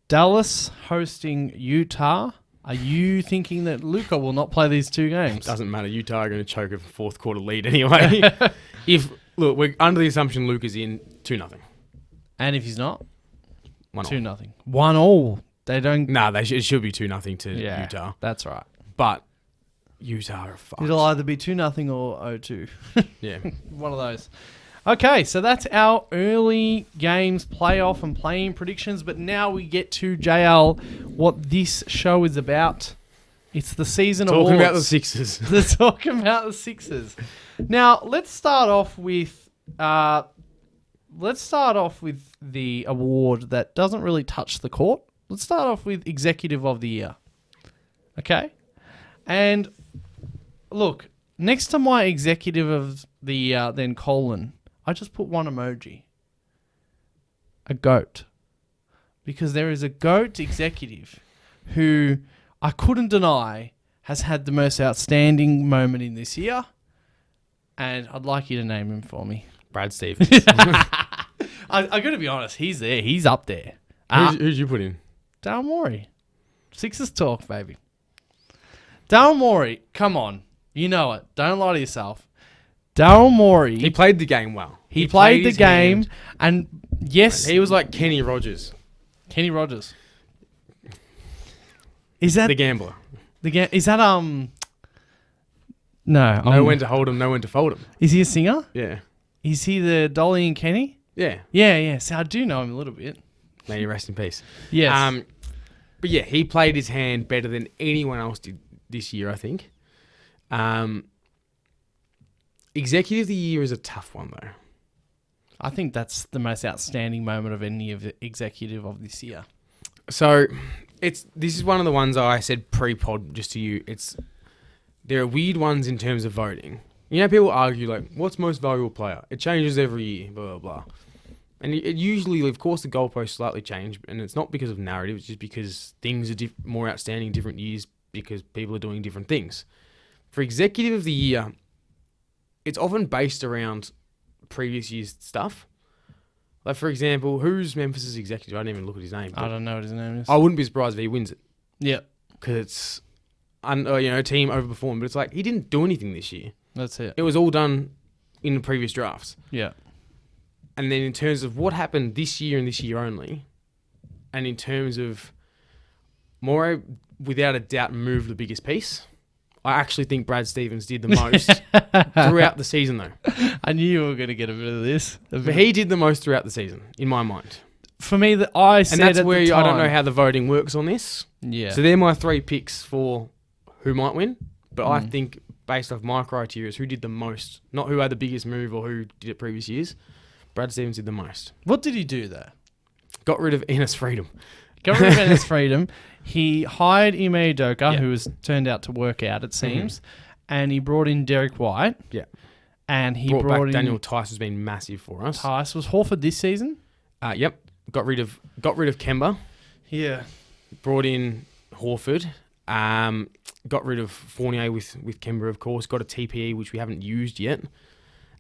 Dallas hosting Utah. Are you thinking that Luka will not play these 2 games? Doesn't matter. Utah are going to choke a fourth quarter lead anyway. We're under the assumption Luka's in 2-0. And if he's not? 1-0. 2-0. 1-1. They don't... Nah, it should be 2-0 to Utah. That's right. But Utah are fucked. It'll either be 2-0 or 0-2. Yeah. One of those. Okay, so that's our early games playoff and play-in predictions. But now we get to JL, what this show is about. It's the season awards. Talking about the Sixers. Talking about the Sixers. Now let's start off with the award that doesn't really touch the court. Let's start off with Executive of the Year. Okay, and look, next to my Executive of the Year, then colon, I just put one emoji. A goat. Because there is a goat executive who I couldn't deny has had the most outstanding moment in this year. And I'd like you to name him for me. Brad Stevens. I got to be honest. He's there. He's up there. Who'd you put in? Daryl Morey. Sixers talk, baby. Daryl Morey, come on. You know it. Don't lie to yourself. Daryl Morey. He played the game well. He played the game. Hand. And yes. He was like Kenny Rogers. Kenny Rogers. Is that the gambler? Is that No. Know when to hold him, know when to fold him. Is he a singer? Yeah. Is he the Dolly and Kenny? Yeah. Yeah. So I do know him a little bit. May you rest in peace. Yes. But yeah, he played his hand better than anyone else did this year, I think. Executive of the Year is a tough one, though. I think that's the most outstanding moment of any of the executive of this year. So, this is one of the ones I said pre-pod just to you. There are weird ones in terms of voting. You know, people argue, like, what's most valuable player? It changes every year, blah, blah, blah. And it usually, of course, the goalposts slightly change, and it's not because of narrative, it's just because things are more outstanding different years because people are doing different things. For Executive of the Year, it's often based around previous year's stuff. Like, for example, who's Memphis' executive? I didn't even look at his name. I don't know what his name is. I wouldn't be surprised if he wins it. Yeah. Because it's, team overperformed. But it's like, he didn't do anything this year. That's it. It was all done in the previous drafts. Yeah. And then in terms of what happened this year and this year only, and in terms of Morey, without a doubt, moved the biggest piece. I actually think Brad Stevens did the most throughout the season, though. I knew you were going to get a bit of this. But he did the most throughout the season, in my mind. For me, I said and that's at where the time, I don't know how the voting works on this. Yeah. So they're my 3 picks for who might win. But I think, based off my criteria, is who did the most. Not who had the biggest move or who did it previous years. Brad Stevens did the most. What did he do there? Got rid of Enes Freedom. Got rid of Enes Freedom. He hired Ime Udoka, who has turned out to work out, it seems. And he brought in Derek White. Yeah. And he brought brought back in Daniel Tice, has been massive for us. Tice. Was Horford this season? Yep. Got rid of Kemba. Yeah. Brought in Horford. Got rid of Fournier with Kemba, of course. Got a TPE, which we haven't used yet.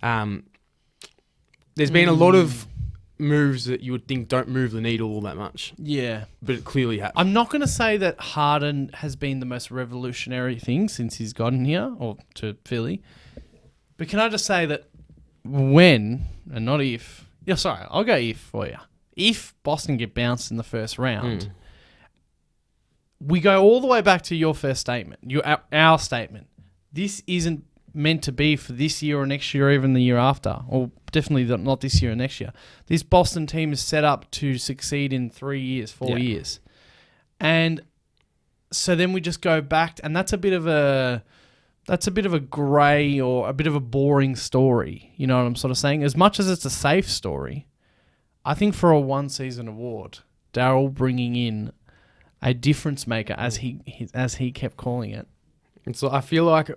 There's been a lot of moves that you would think don't move the needle all that much. Yeah. But it clearly has. I'm not going to say that Harden has been the most revolutionary thing since he's gotten here, or to Philly. But can I just say that when, and not if, I'll go if for you. If Boston get bounced in the first round, we go all the way back to your first statement, our statement. This isn't meant to be for this year or next year or even the year after, or definitely not this year or next year. This Boston team is set up to succeed in 3 years, 4 years. And so then we just go back, and that's a bit of a grey or a bit of a boring story. You know what I'm sort of saying? As much as it's a safe story, I think for a one-season award, Darryl bringing in a difference maker, as he kept calling it. And so I feel like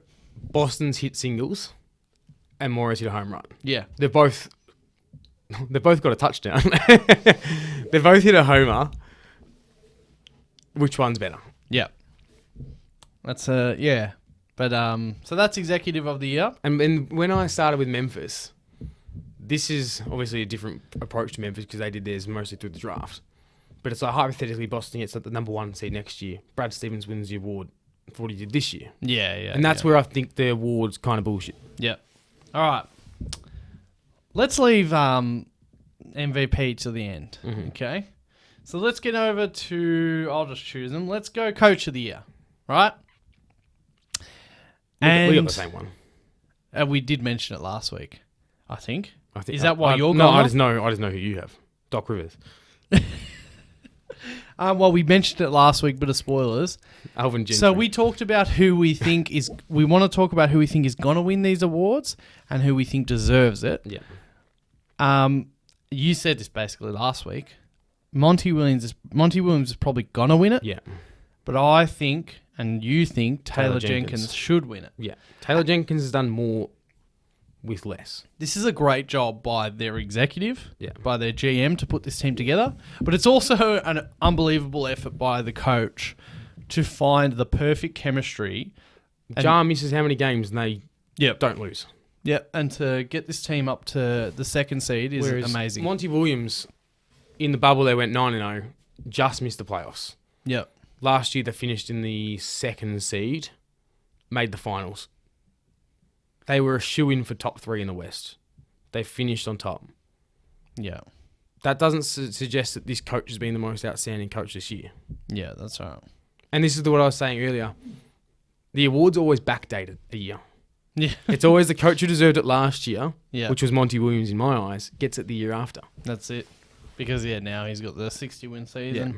Boston's hit singles and Morey's hit a home run. Yeah. They've both got a touchdown. They've both hit a homer. Which one's better? Yeah. That's yeah. But so that's executive of the year. And when I started with Memphis, this is obviously a different approach to Memphis because they did theirs mostly through the draft. But it's like hypothetically Boston gets the number 1 seed next year. Brad Stevens wins the award for what he did this year. Yeah. And that's where I think the award's kind of bullshit. Yeah. All right. Let's leave MVP to the end. Okay. So let's get over to, I'll just choose them. Let's go coach of the year. Right? We got the same one. We did mention it last week, I think. Is that that why you're going? No, I just know who you have. Doc Rivers. Well, we mentioned it last week, but of spoilers. Alvin Gentry. So we talked about who we think is... We want to talk about who we think is going to win these awards and who we think deserves it. Yeah. You said this basically last week. Monty Williams is probably going to win it. Yeah. But I think, and you think, Taylor Jenkins should win it. Yeah. Taylor Jenkins has done more with less. This is a great job by their executive, Yeah. by their GM to put this team together. But it's also an unbelievable effort by the coach to find the perfect chemistry. Jar misses how many games and they don't lose. Yep, and to get this team up to the second seed is amazing. Monty Williams, in the bubble they went 9-0, just missed the playoffs. Yep. Last year they finished in the second seed, made the finals. They were a shoo-in for top 3 in the West. They finished on top. Yeah. That doesn't suggest that this coach has been the most outstanding coach this year. Yeah, that's right. And this is what I was saying earlier. The award's always backdated a year. Yeah. It's always the coach who deserved it last year, which was Monty Williams in my eyes, gets it the year after. That's it. Because, now he's got the 60-win season. Yeah.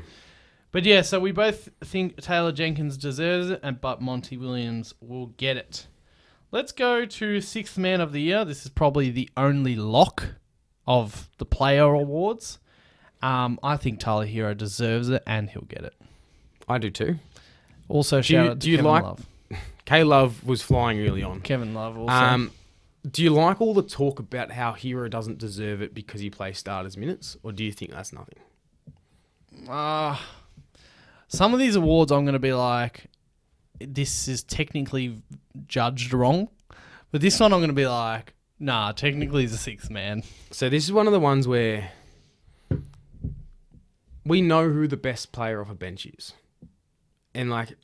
But, so we both think Taylor Jenkins deserves it, but Monty Williams will get it. Let's go to Sixth Man of the Year. This is probably the only lock of the player awards. I think Tyler Hero deserves it, and he'll get it. I do too. Also, shout out to Kevin Love. K-Love was flying early on. Kevin Love also. Do you like all the talk about how Hero doesn't deserve it because he plays starters minutes, or do you think that's nothing? Some of these awards I'm going to be like, this is technically judged wrong. But this one I'm going to be like, Nah, technically he's a sixth man. So this is one of the ones where we know who the best player off a bench is. And, like,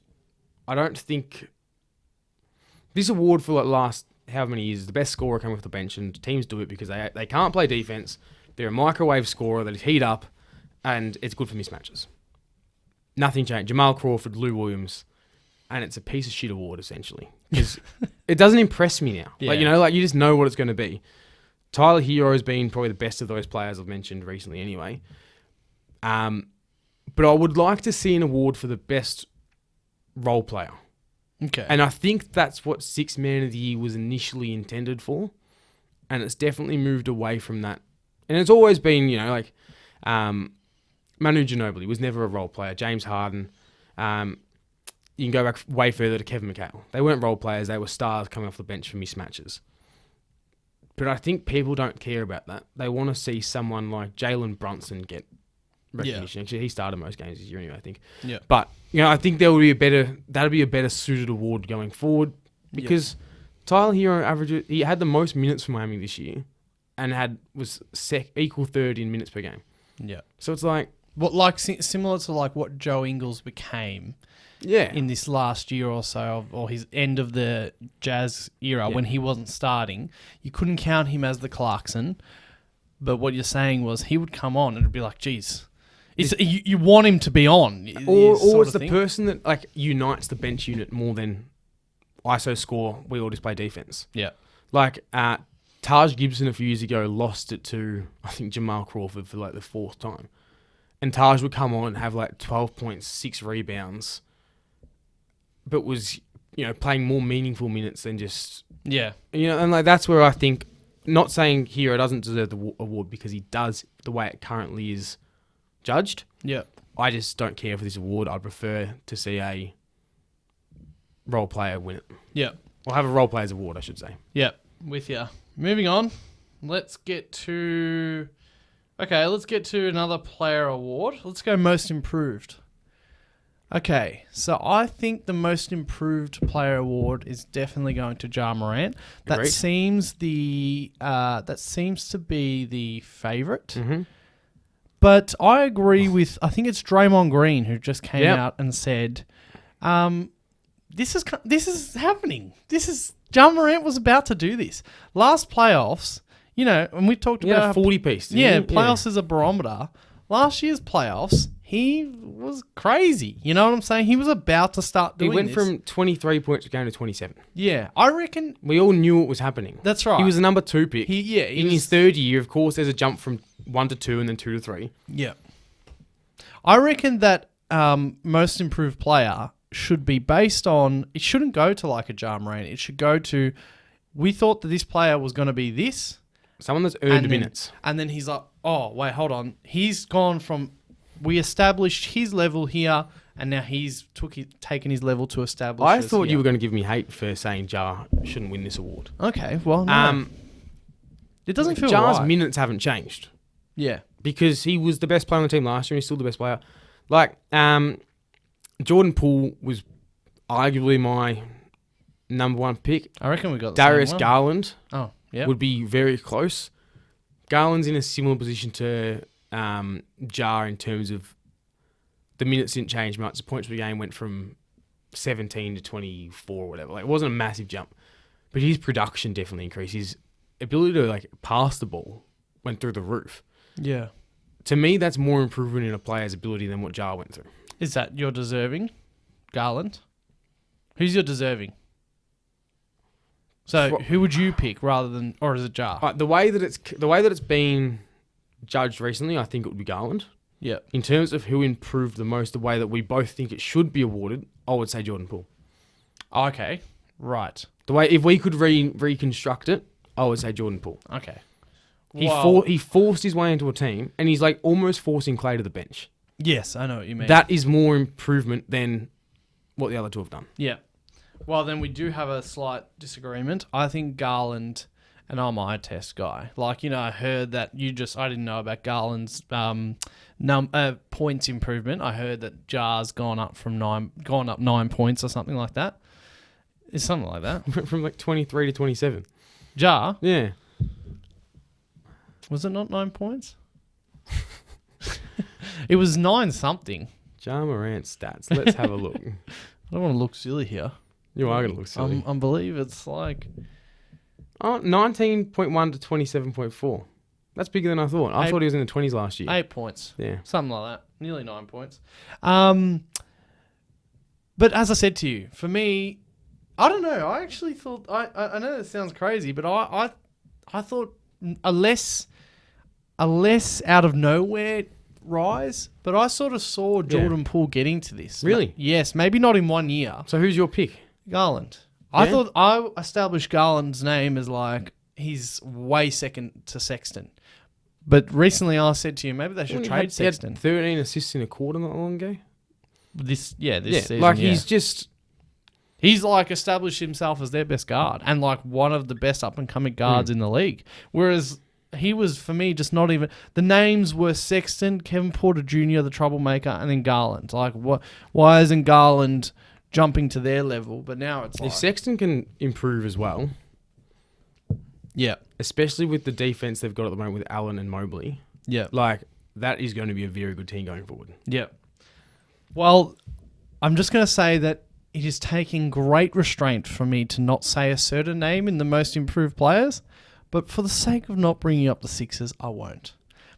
I don't think this award for, like, last however many years, the best scorer coming off the bench, and teams do it because they can't play defense. They're a microwave scorer that is heat up, and it's good for mismatches. Nothing changed. Jamal Crawford, Lou Williams, and it's a piece of shit award, essentially. Because it doesn't impress me now. Yeah. Like, you know, like, you just know what it's going to be. Tyler Hero has been probably the best of those players I've mentioned recently anyway. But I would like to see an award for the best role player. Okay. And I think that's what Sixth Man of the Year was initially intended for. And it's definitely moved away from that. And it's always been, you know, like Manu Ginobili was never a role player. James Harden. You can go back way further to Kevin McHale. They weren't role players. They were stars coming off the bench for mismatches. But I think people don't care about that. They want to see someone like Jalen Brunson get recognition. Yeah. Actually, he started most games this year anyway, I think. Yeah. But, you know, I think that'd be a better suited award going forward because Tyler Hero he had the most minutes for Miami this year and was equal third in minutes per game. Yeah. So it's like... What, like similar to like what Joe Ingles became in this last year or so, or his end of the Jazz era when he wasn't starting. You couldn't count him as the Clarkson, but what you're saying was he would come on and it'd be like, geez, you want him to be on. Or it's the person that like unites the bench unit more than ISO score, we all just play defense. Yeah. Like Taj Gibson a few years ago lost it to, I think, Jamal Crawford for like the fourth time. And Taj would come on and have like 12.6 rebounds, but was, you know, playing more meaningful minutes than just... Yeah. You know, and like that's where I think, not saying Hero doesn't deserve the award because he does the way it currently is judged. Yeah. I just don't care for this award. I'd prefer to see a role player win it. Yeah. Or have a role player's award, I should say. Yeah. With you. Moving on. Let's get to another player award. Let's go most improved. Okay, so I think the most improved player award is definitely going to Ja Morant. That Agreed. seems to be the favorite. Mm-hmm. But I agree with, I think it's Draymond Green who just came out and said, this is happening. Ja Morant was about to do this. Last playoffs, you know, and we talked about... 40 piece. Yeah, playoffs is a barometer. Last year's playoffs, he was crazy. You know what I'm saying? He was about to start doing this. He went from 23 points a game to 27. Yeah, I reckon... We all knew it was happening. That's right. He was the number 2 pick. In his third year, of course, there's a jump from 1 to 2 and then 2 to 3. Yeah. I reckon that most improved player should be based on... It shouldn't go to like a Ja Morant. It should go to... We thought that this player was going to be this... Someone that's earned minutes. And then he's like, oh, wait, hold on. He's gone from, we established his level here, and now he's taken his level to establish I thought you were going to give me hate for saying Ja shouldn't win this award. Okay, well, no. It doesn't feel Ja's right. minutes haven't changed. Yeah. Because he was the best player on the team last year, and he's still the best player. Like, Jordan Poole was arguably my number 1 pick. I reckon we got Darius the same one. Garland. Oh. Yeah. Would be very close. Garland's in a similar position to Ja in terms of the minutes didn't change much. The points per game went from 17 to 24 or whatever. Like, it wasn't a massive jump, but his production definitely increased. His ability to like pass the ball went through the roof. Yeah. To me, that's more improvement in a player's ability than what Ja went through. Is that your deserving, Garland? Who's your deserving? So who would you pick rather than, or is it Ja? The way that it's been judged recently, I think it would be Garland. Yeah. In terms of who improved the most, the way that we both think it should be awarded, I would say Jordan Poole. Okay. Right. The way, if we could reconstruct it, I would say Jordan Poole. Okay. He forced his way into a team, and he's like almost forcing Clay to the bench. Yes, I know what you mean. That is more improvement than what the other two have done. Yeah. Well, then we do have a slight disagreement. I think Garland, and I'm a test guy. Like, you know, I heard that I didn't know about Garland's points improvement. I heard that Ja's gone up 9 points or something like that. It's something like that. From like 23 to 27. Ja? Yeah. Was it not 9 points? It was 9 something. Ja Morant's stats. Let's have a look. I don't want to look silly here. You are going to look silly. I believe it's like... 19.1 to 27.4. That's bigger than I thought. I thought he was in the 20s last year. 8 points. Yeah. Something like that. Nearly 9 points. But as I said to you, for me, I don't know. I actually thought... I know this sounds crazy, but I thought a less out of nowhere rise, but I sort of saw Jordan Poole getting to this. Really? Yes, maybe not in 1 year. So who's your pick? Garland. Yeah? I thought I established Garland's name as like he's way second to Sexton. But recently I said to you, maybe they should trade Sexton. He had 13 assists in a quarter not long ago. This season. Like he's like established himself as their best guard and like one of the best up and coming guards in the league. Whereas he was, for me, just not even... The names were Sexton, Kevin Porter Jr., the troublemaker, and then Garland. Like, why isn't Garland jumping to their level? But now it's like... If Sexton can improve as well... Yeah. Especially with the defense they've got at the moment with Allen and Mobley. Yeah. Like, that is going to be a very good team going forward. Yeah. Well, I'm just going to say that it is taking great restraint for me to not say a certain name in the most improved players. But for the sake of not bringing up the Sixers, I won't.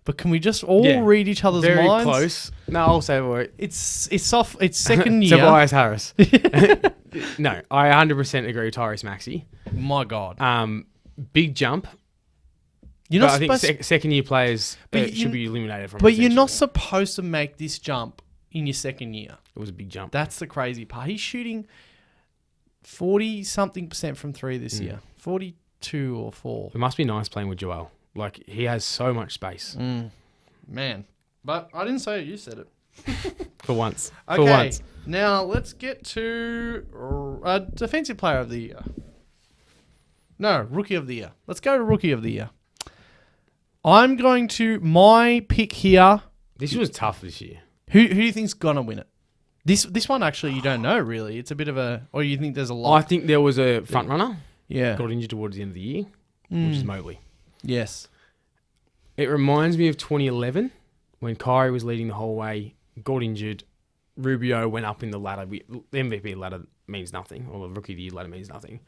But can we just all read each other's very minds? Very close. No, I'll say it. It's second year. Tobias Harris. No, I 100% agree with Tyrese Maxey. My God. Big jump. You're not I think second year players should be eliminated from. But you're not supposed to make this jump in your second year. It was a big jump. That's the crazy part. He's shooting 40-something% from three this year. 42 or 4. It must be nice playing with Joel. Like, he has so much space. Man. But I didn't say it. You said it. For once. Okay. For once. Now, let's get to Defensive Player of the Year. No, Rookie of the Year. Let's go to Rookie of the Year. I'm going to... My pick here... This was tough this year. Who do you think's going to win it? This one, actually, you don't know, really. It's a bit of a... Or you think there's a lot... I think there was a front runner. Yeah. Got injured towards the end of the year, which is Mobley. Yes. It reminds me of 2011 when Kyrie was leading the whole way, got injured. Rubio went up in the ladder. The MVP ladder means nothing, or the Rookie of the Year ladder means nothing.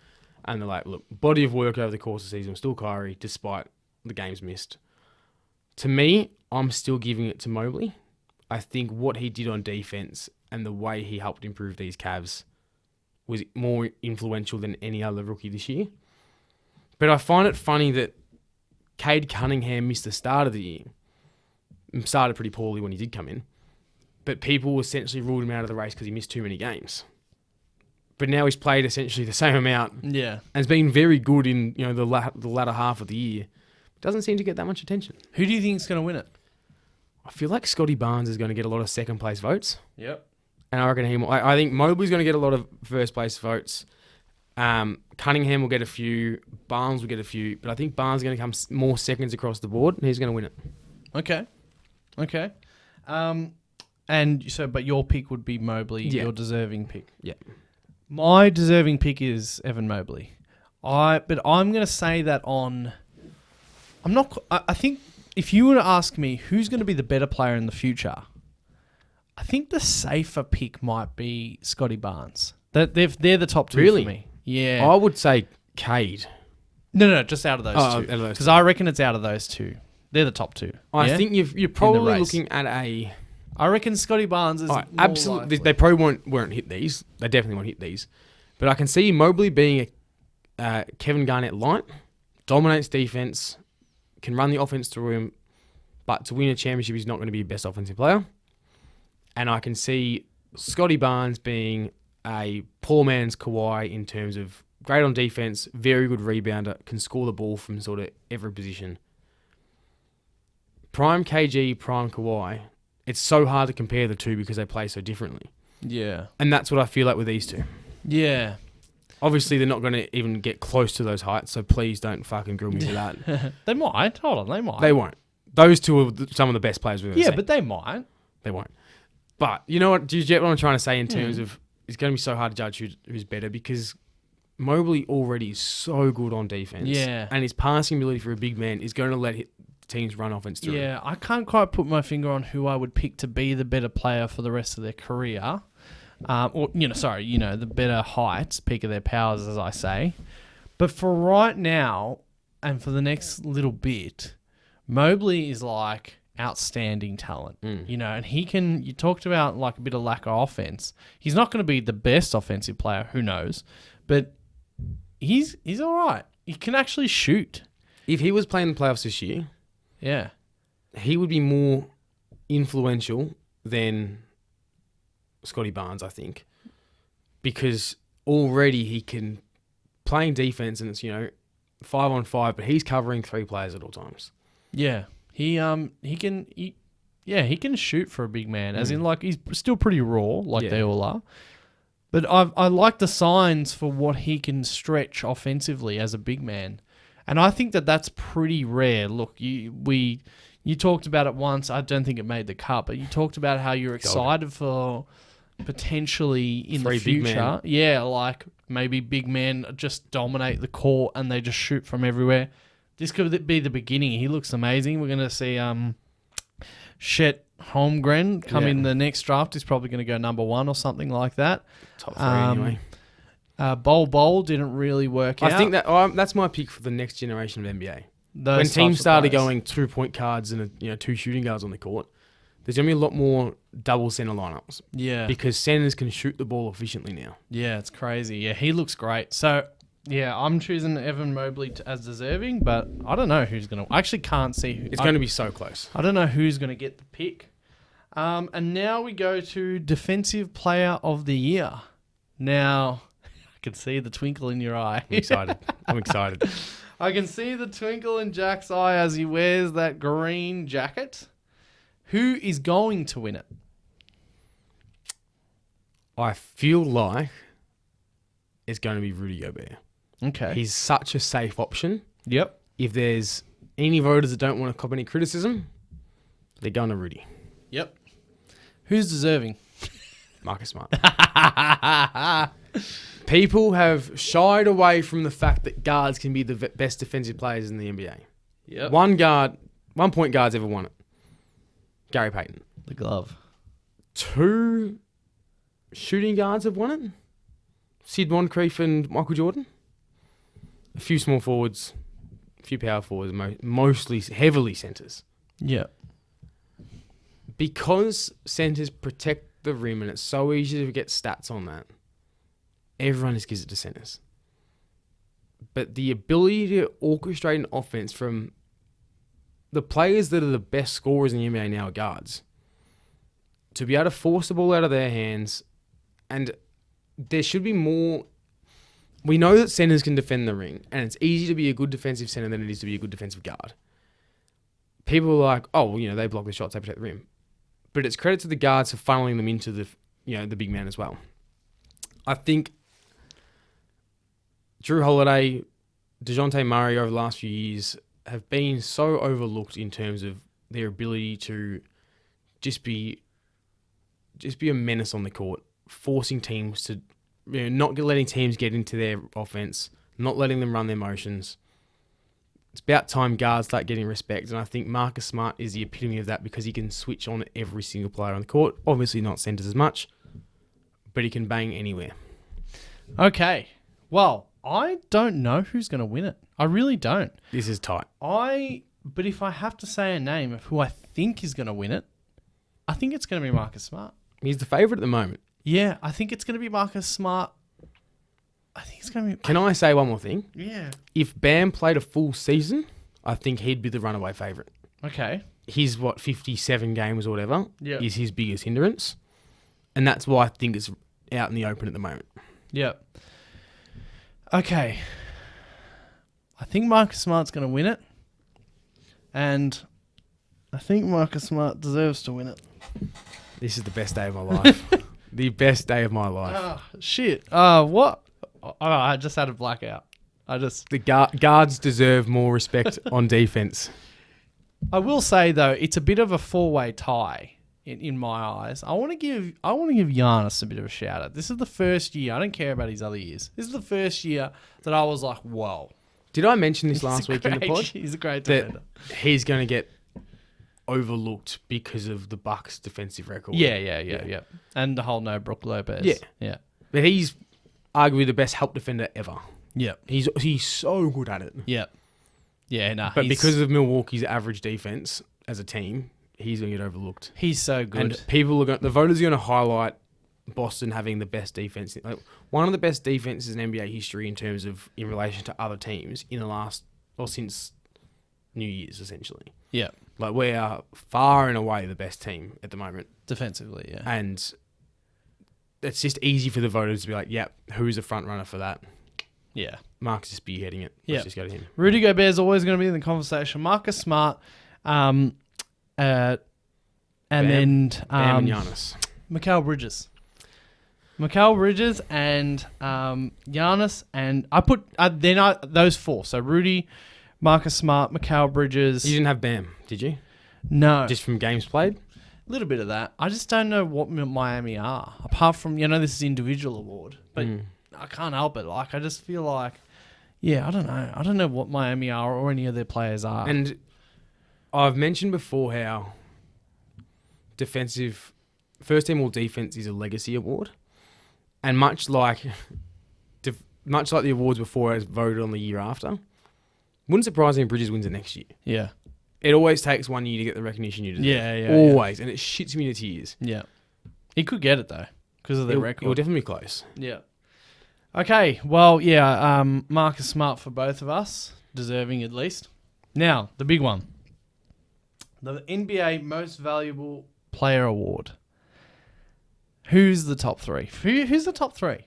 And they're like, look, body of work over the course of the season, still Kyrie, despite the games missed. To me, I'm still giving it to Mobley. I think what he did on defense and the way he helped improve these Cavs was more influential than any other rookie this year. But I find it funny that Cade Cunningham missed the start of the year. Started pretty poorly when he did come in. But people essentially ruled him out of the race because he missed too many games. But now he's played essentially the same amount. Yeah. And has been very good in the latter half of the year. Doesn't seem to get that much attention. Who do you think is going to win it? I feel like Scotty Barnes is going to get a lot of second place votes. Yep. And I reckon I think Mobley's going to get a lot of first place votes. Cunningham will get a few. Barnes will get a few. But I think Barnes is going to come more seconds across the board, and he's going to win it. Okay. But your pick would be Mobley, your deserving pick. Yeah. My deserving pick is Evan Mobley. But I'm going to say that on... I think if you were to ask me who's going to be the better player in the future... I think the safer pick might be Scotty Barnes. They're the top two for me. Yeah. I would say Cade. No, just out of those two. Because I reckon it's out of those two. They're the top two. I think you're probably looking at a... I reckon Scotty Barnes is absolutely. They probably won't hit these. They definitely won't hit these. But I can see Mobley being a Kevin Garnett light, dominates defense, can run the offense through him, but to win a championship, he's not going to be your best offensive player. And I can see Scotty Barnes being a poor man's Kawhi in terms of great on defense, very good rebounder, can score the ball from sort of every position. Prime KG, prime Kawhi. It's so hard to compare the two because they play so differently. Yeah. And that's what I feel like with these two. Yeah. Obviously, they're not going to even get close to those heights, so please don't fucking grill me for that. They might. Hold on, they might. They won't. Those two are some of the best players we've ever seen. Yeah, but they might. They won't. But you know what? Do you get what I'm trying to say in terms of it's going to be so hard to judge who's better because Mobley already is so good on defense. Yeah. And his passing ability for a big man is going to let teams run offense through. Yeah, I can't quite put my finger on who I would pick to be the better player for the rest of their career. The better heights, peak of their powers, as I say. But for right now, and for the next little bit, Mobley is like outstanding talent, and he can, you talked about like a bit of lack of offense. He's not going to be the best offensive player, who knows, but he's all right. He can actually shoot. If he was playing the playoffs this year, yeah, he would be more influential than Scotty Barnes, I think, because already he can playing defense and it's 5-on-5, but he's covering 3 players at all times. Yeah, he can shoot for a big man, as in like he's still pretty raw, like they all are. But I like the signs for what he can stretch offensively as a big man, and I think that that's pretty rare. Look, you talked about it once. I don't think it made the cut, but you talked about how you're excited for potentially in the future. Yeah, like maybe big men just dominate the court and they just shoot from everywhere. This could be the beginning. He looks amazing. We're going to see Chet Holmgren come in the next draft. He's probably going to go number 1 or something like that. Top 3 anyway. Bol didn't really work out. I think that's my pick for the next generation of NBA. When teams started going 2-point guards and 2 shooting guards on the court, there's going to be a lot more double center lineups. Yeah. Because centers can shoot the ball efficiently now. Yeah, it's crazy. Yeah, he looks great. So, yeah, I'm choosing Evan Mobley as deserving, but I don't know who's going to... I actually can't see who... It's going to be so close. I don't know who's going to get the pick. And now we go to Defensive Player of the Year. Now, I can see the twinkle in your eye. I'm excited. I can see the twinkle in Jack's eye as he wears that green jacket. Who is going to win it? I feel like it's going to be Rudy Gobert. Okay. He's such a safe option. Yep. If there's any voters that don't want to cop any criticism, they're going to Rudy. Yep. Who's deserving? Marcus Smart. People have shied away from the fact that guards can be the best defensive players in the NBA. Yep. 1 point guard's ever won it. Gary Payton. The glove. 2 shooting guards have won it. Sid Moncrief and Michael Jordan. A few small forwards, a few power forwards, mostly heavily centers. Yeah. Because centers protect the rim and it's so easy to get stats on that, everyone just gives it to centers. But the ability to orchestrate an offense from the players that are the best scorers in the NBA now are guards. To be able to force the ball out of their hands, and there should be more. We know that centers can defend the ring, and it's easier to be a good defensive center than it is to be a good defensive guard. People are like, oh, well, they block the shots, they protect the rim. But it's credit to the guards for funneling them into the big man as well. I think Drew Holiday, DeJounte Murray over the last few years have been so overlooked in terms of their ability to just be a menace on the court, forcing teams to, not letting teams get into their offense, not letting them run their motions. It's about time guards start getting respect, and I think Marcus Smart is the epitome of that because he can switch on every single player on the court. Obviously not centers as much, but he can bang anywhere. Okay. Well, I don't know who's going to win it. I really don't. This is tight. But if I have to say a name of who I think is going to win it, I think it's going to be Marcus Smart. He's the favourite at the moment. Yeah, I think it's going to be Marcus Smart. I think it's going to be... Can I say one more thing? Yeah. If Bam played a full season, I think he'd be the runaway favourite. Okay. His, 57 games or whatever, is his biggest hindrance. And that's why I think it's out in the open at the moment. Yep. Okay. I think Marcus Smart's going to win it. And I think Marcus Smart deserves to win it. This is the best day of my life. The best day of my life. Shit. What? I just had a blackout. The guards deserve more respect on defense. I will say though, it's a bit of a 4-way tie in my eyes. I want to give Giannis a bit of a shout out. This is the first year. I don't care about his other years. This is the first year that I was like, whoa. Did I mention this last week in the pod? He's a great That defender. he's going to get overlooked because of the Bucks' defensive record. Yeah. And the whole no Brook Lopez. Yeah. But he's arguably the best help defender ever. Yeah. He's so good at it. Yeah. Yeah, no. But because of Milwaukee's average defense as a team, he's going to get overlooked. he's so good. And the voters are going to highlight Boston having the best defense, like one of the best defenses in NBA history in relation to other teams in the last or since New Year's, essentially. Yeah. Like we are far and away the best team at the moment, Defensively, yeah. and it's just easy for the voters to be like, "Yep, who's a front runner for that?" Yeah. Marcus is spearheading it. Yeah. Let's just go to him. Rudy Gobert's always going to be in the conversation. Marcus Smart, and Bam then and Giannis. Mikal Bridges. Mikal Bridges and Giannis, and I put those four. So Rudy, Marcus Smart, Mikal Bridges. You didn't have Bam, did you? No, Just from games played? a little bit of that. I just don't know what Miami are, apart from this is individual award, but I can't help it. Like I just feel like, I don't know. I don't know what Miami are or any of their players are. And I've mentioned before how first team all defense is a legacy award. And much like the awards before, as voted on the year after, wouldn't surprise me if Bridges wins it next year. Yeah. It always takes 1 year to get the recognition you deserve. Yeah. Always. And it shits me to tears. Yeah. He could get it, though, because of their record. It'll definitely be close. Yeah. Okay. Well, Marcus Smart for both of us, deserving at least. Now, the big one. The NBA Most Valuable Player Award. Who's the top three? Who's the top three?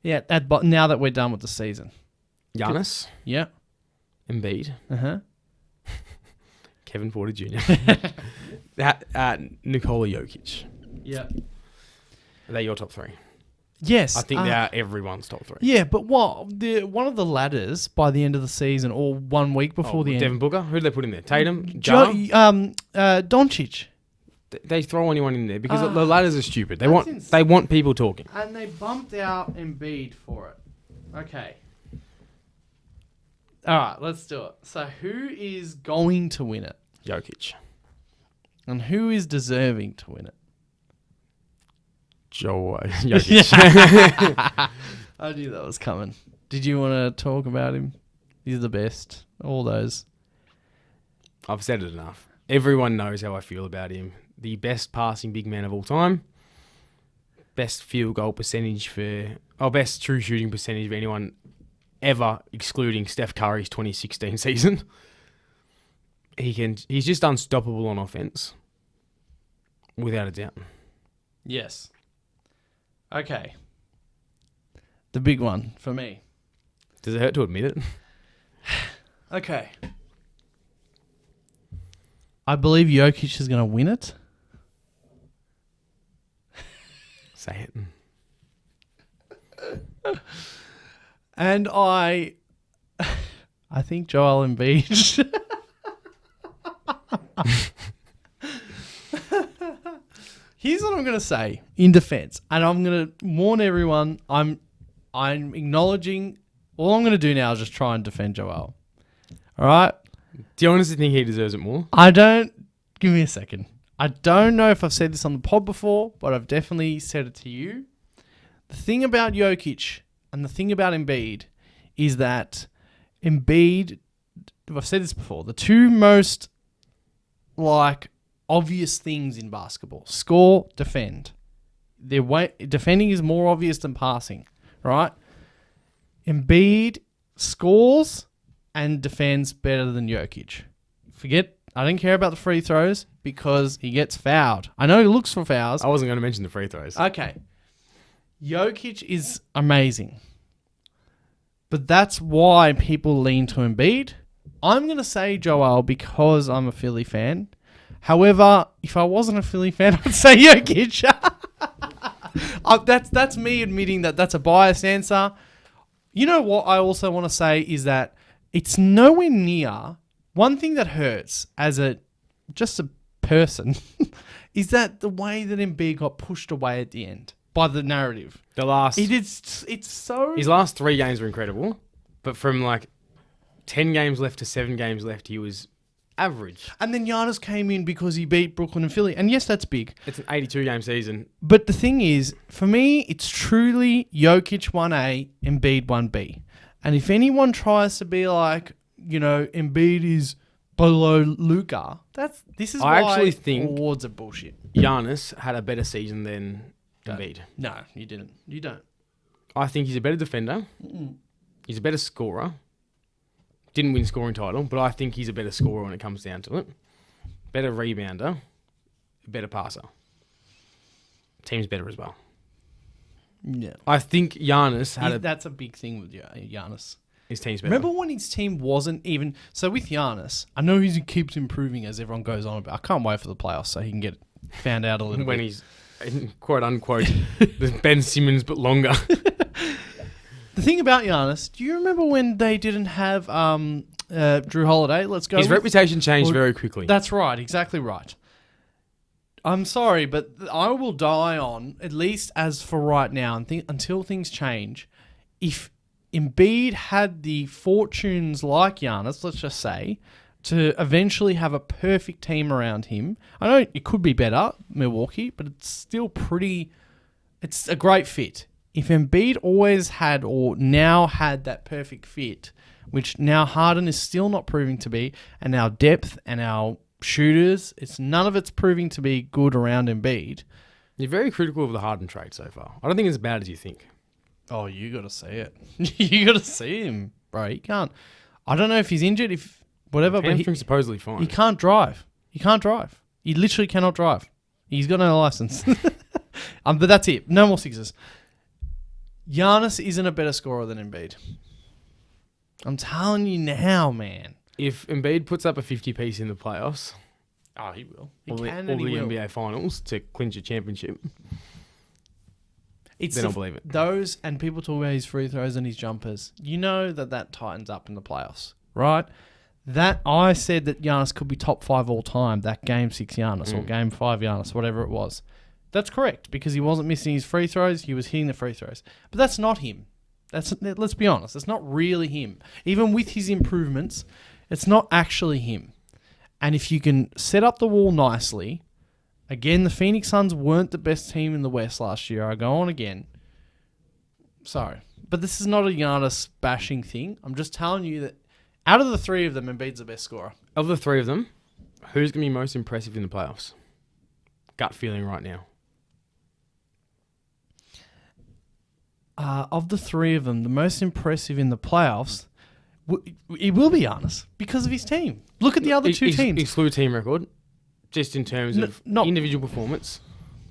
Yeah, now that we're done with the season. Giannis. Yeah. Embiid. Uh-huh. Kevin Porter Jr. Nikola Jokic. Yeah. Are they your top three? Yes. I think they are everyone's top three. Yeah, but what? One of the ladders by the end of the season or 1 week before the end. Devin Booker? Who did they put in there? Tatum? Doncic. They throw anyone in there because the ladders are stupid. They want insane. they want people talking. And they bumped out Embiid for it. Okay. All right, let's do it. So who is going to win it? Jokic. And who is deserving to win it? Jokic. I knew that was coming. Did you want to talk about him? He's the best. All those. I've said it enough. Everyone knows how I feel about him. The best passing big man of all time. Best field goal percentage best true shooting percentage of anyone ever, excluding Steph Curry's 2016 season. He's just unstoppable on offense. Without a doubt. Yes. Okay. The big one for me. Does it hurt to admit it? Okay. I believe Jokic is going to win it. Say it. And I think Joel Embiid. Here's what I'm going to say in defense, and I'm going to warn everyone. I'm acknowledging. All I'm going to do now is just try and defend Joel. All right. Do you honestly think he deserves it more? I don't. Give me a second. I don't know if I've said this on the pod before, but I've definitely said it to you. The thing about Jokic and the thing about Embiid is that Embiid, I've said this before, the two most obvious things in basketball: score, defend. Defending is more obvious than passing, right? Embiid scores and defends better than Jokic. I don't care about the free throws because he gets fouled. I know he looks for fouls. I wasn't going to mention the free throws. Okay. Jokic is amazing. But that's why people lean to Embiid. I'm going to say Joel because I'm a Philly fan. However, if I wasn't a Philly fan, I'd say Jokic. That's me admitting that that's a biased answer. You know what I also want to say is that it's nowhere near... One thing that hurts as just a person is that the way that Embiid got pushed away at the end by the narrative. It's so... His His last 3 games were incredible, but from 10 games left to 7 games left, he was average. And then Giannis came in because he beat Brooklyn and Philly. And yes, that's big. It's an 82-game season. But the thing is, for me, it's truly Jokic 1A, Embiid 1B. And if anyone tries to be like, Embiid is below Luka, this is why I actually think awards are bullshit. Giannis had a better season than Embiid. No, you didn't. You don't. I think he's a better defender. He's a better scorer. Didn't win scoring title, but I think he's a better scorer when it comes down to it. Better rebounder. Better passer. Team's better as well. Yeah. I think Giannis had that's a big thing with Giannis. His team's better. Remember when his team wasn't even... So with Giannis, I know he keeps improving as everyone goes on, but I can't wait for the playoffs so he can get found out a little bit. When he's, quote unquote, there's Ben Simmons but longer. The thing about Giannis, do you remember when they didn't have Drew Holiday? His reputation changed very quickly. That's right, exactly right. I'm sorry, but I will die on, at least as for right now, until things change, if Embiid had the fortunes like Giannis, let's just say, to eventually have a perfect team around him. I know it could be better, Milwaukee, but it's still it's a great fit. If Embiid always had or now had that perfect fit, which now Harden is still not proving to be, and our depth and our shooters, none of it's proving to be good around Embiid. You're very critical of the Harden trade so far. I don't think it's as bad as you think. Oh, you got to see it. You got to see him, bro. He can't. I don't know if he's injured, if whatever, but he's supposedly fine. He can't drive. He can't drive. He literally cannot drive. He's got no license. But that's it. No more Sixers. Giannis isn't a better scorer than Embiid. I'm telling you now, man. If Embiid puts up a 50-piece in the playoffs... Oh, he will. Or the NBA Finals to clinch a championship... then I'll believe it. Those, and people talk about his free throws and his jumpers. You know that tightens up in the playoffs, right? That I said that Giannis could be top 5 all time, that Game 6 Giannis or Game 5 Giannis, whatever it was. That's correct, because he wasn't missing his free throws, he was hitting the free throws. But that's not him. Let's be honest, it's not really him. Even with his improvements, it's not actually him. And if you can set up the wall nicely... Again, the Phoenix Suns weren't the best team in the West last year. I go on again. Sorry. But this is not a Giannis bashing thing. I'm just telling you that out of the 3 of them, Embiid's the best scorer. Of the 3 of them, who's going to be most impressive in the playoffs? Gut feeling right now. Of the 3 of them, the most impressive in the playoffs, it will be Giannis because of his team. Look at the other 2 teams. Exclude team record. Just in terms of individual performance,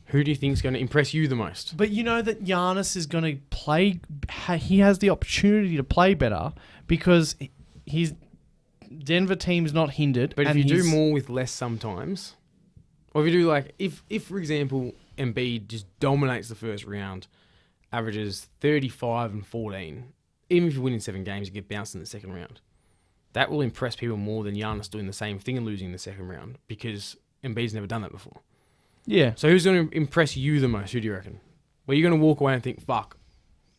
who do you think is going to impress you the most? But you know that Giannis is going to play... He has the opportunity to play better because his Denver team's not hindered. But if you do more with less sometimes, or if you do like... If for example, Embiid just dominates the first round, averages 35 and 14, even if you win in 7 games, you get bounced in the second round. That will impress people more than Giannis doing the same thing and losing in the second round because... Embiid's never done that before. Yeah. So who's going to impress you the most? Who do you reckon? Where you're going to walk away and think, fuck,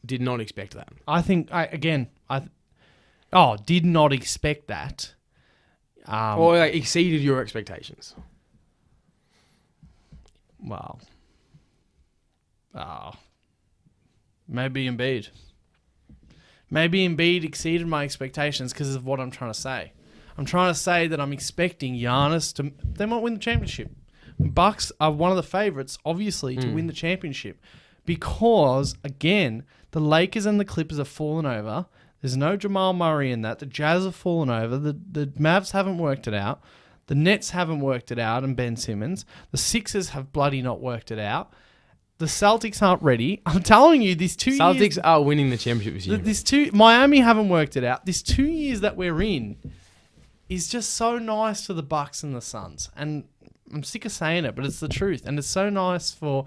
did not expect that. I think, did not expect that. Or exceeded your expectations. Wow. Maybe Embiid. Maybe Embiid exceeded my expectations because of what I'm trying to say. I'm trying to say that I'm expecting Giannis to... They might win the championship. Bucks are one of the favourites, obviously, to win the championship. Because, again, the Lakers and the Clippers have fallen over. There's no Jamal Murray in that. The Jazz have fallen over. The Mavs haven't worked it out. The Nets haven't worked it out and Ben Simmons. The Sixers have bloody not worked it out. The Celtics aren't ready. I'm telling you, these 2 years... Celtics are winning the championship this year. Miami haven't worked it out. These 2 years that we're in... is just so nice for the Bucks and the Suns. And I'm sick of saying it, but it's the truth. And it's so nice for...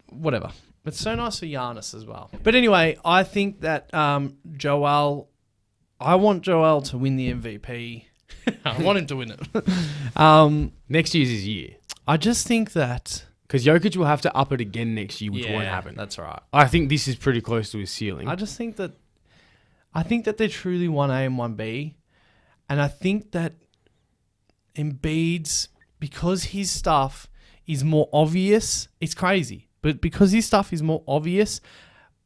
whatever. It's so nice for Giannis as well. But anyway, I think that Joel... I want Joel to win the MVP. I want him to win it. Next year's his year. I just think that... Because Jokic will have to up it again next year, which won't happen. That's right. I think this is pretty close to his ceiling. I just think that... I think that they're truly 1A and 1B. And I think that Embiid's, because his stuff is more obvious, it's crazy, but because his stuff is more obvious,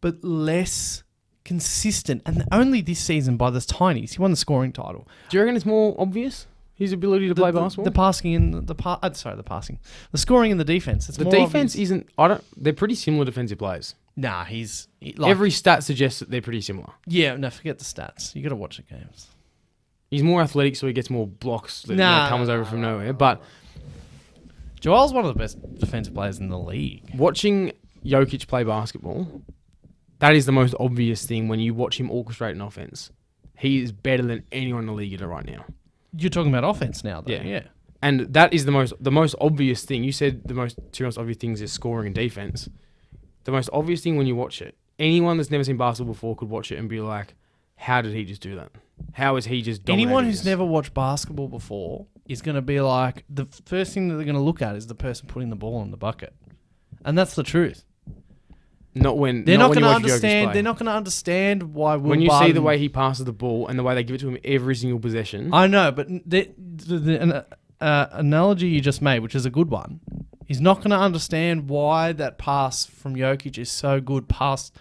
but less consistent, and only this season by the Tinies, he won the scoring title. Do you reckon it's more obvious? His ability to play basketball? The passing and the scoring and the defense. It's The more defense obvious. isn't... They're pretty similar defensive players. Nah, Every stat suggests that they're pretty similar. Yeah, no, forget the stats. You got to watch the games. He's more athletic, so he gets more blocks that comes over from nowhere. But Joel's one of the best defensive players in the league. watching Jokic play basketball, that is the most obvious thing when you watch him orchestrate an offense. He is better than anyone in the league at it right now. You're talking about offense now, though. Yeah. And that is the most obvious thing. You said two most obvious things is scoring and defense. The most obvious thing when you watch it, anyone that's never seen basketball before could watch it and be like, how did he just do that? How is he just dominating Anyone who's this? never watched basketball before is going to be like, the first thing that they're going to look at is the person putting the ball in the bucket. And that's the truth. Not when They're not when going you to watch Jokic understand. play. They're not going to understand why Will When you see Barton, the way he passes the ball and the way they give it to him every single possession. I know, but the analogy you just made, which is a good one, he's not going to understand why that pass from Jokic is so good past,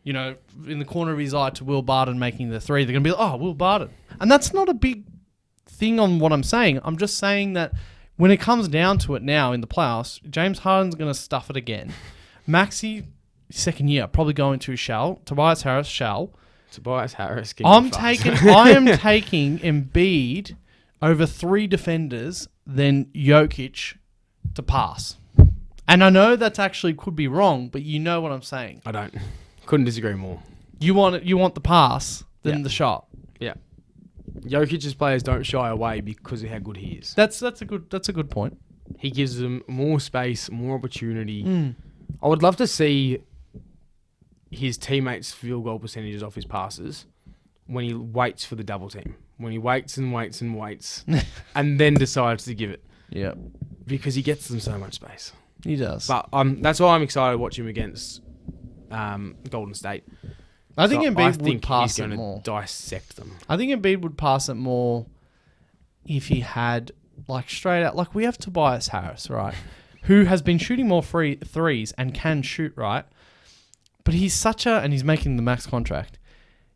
in the corner of his eye to Will Barton making the three. They're going to be like, oh, Will Barton. And that's not a big thing on what I'm saying. I'm just saying that when it comes down to it now in the playoffs, James Harden's going to stuff it again. Maxey, second year, probably going to shell. Tobias Harris, shell. Tobias Harris. I am taking Embiid over 3 defenders than Jokic to pass. And I know that's actually could be wrong, but you know what I'm saying. I don't. Couldn't disagree more. You want the pass than Yeah. the shot. Yeah. Jokic's players don't shy away because of how good he is. That's a good point. He gives them more space, more opportunity. I would love to see his teammates' field goal percentages off his passes when he waits for the double team. When he waits and waits and waits and then decides to give it. Yeah. Because he gets them so much space. He does. But that's why I'm excited to watch him against Golden State. I think Embiid he's would pass it going more. to dissect them. I think Embiid would pass it more if he had, straight out... we have Tobias Harris, right? Who has been shooting more threes and can shoot, right? But he's and he's making the max contract.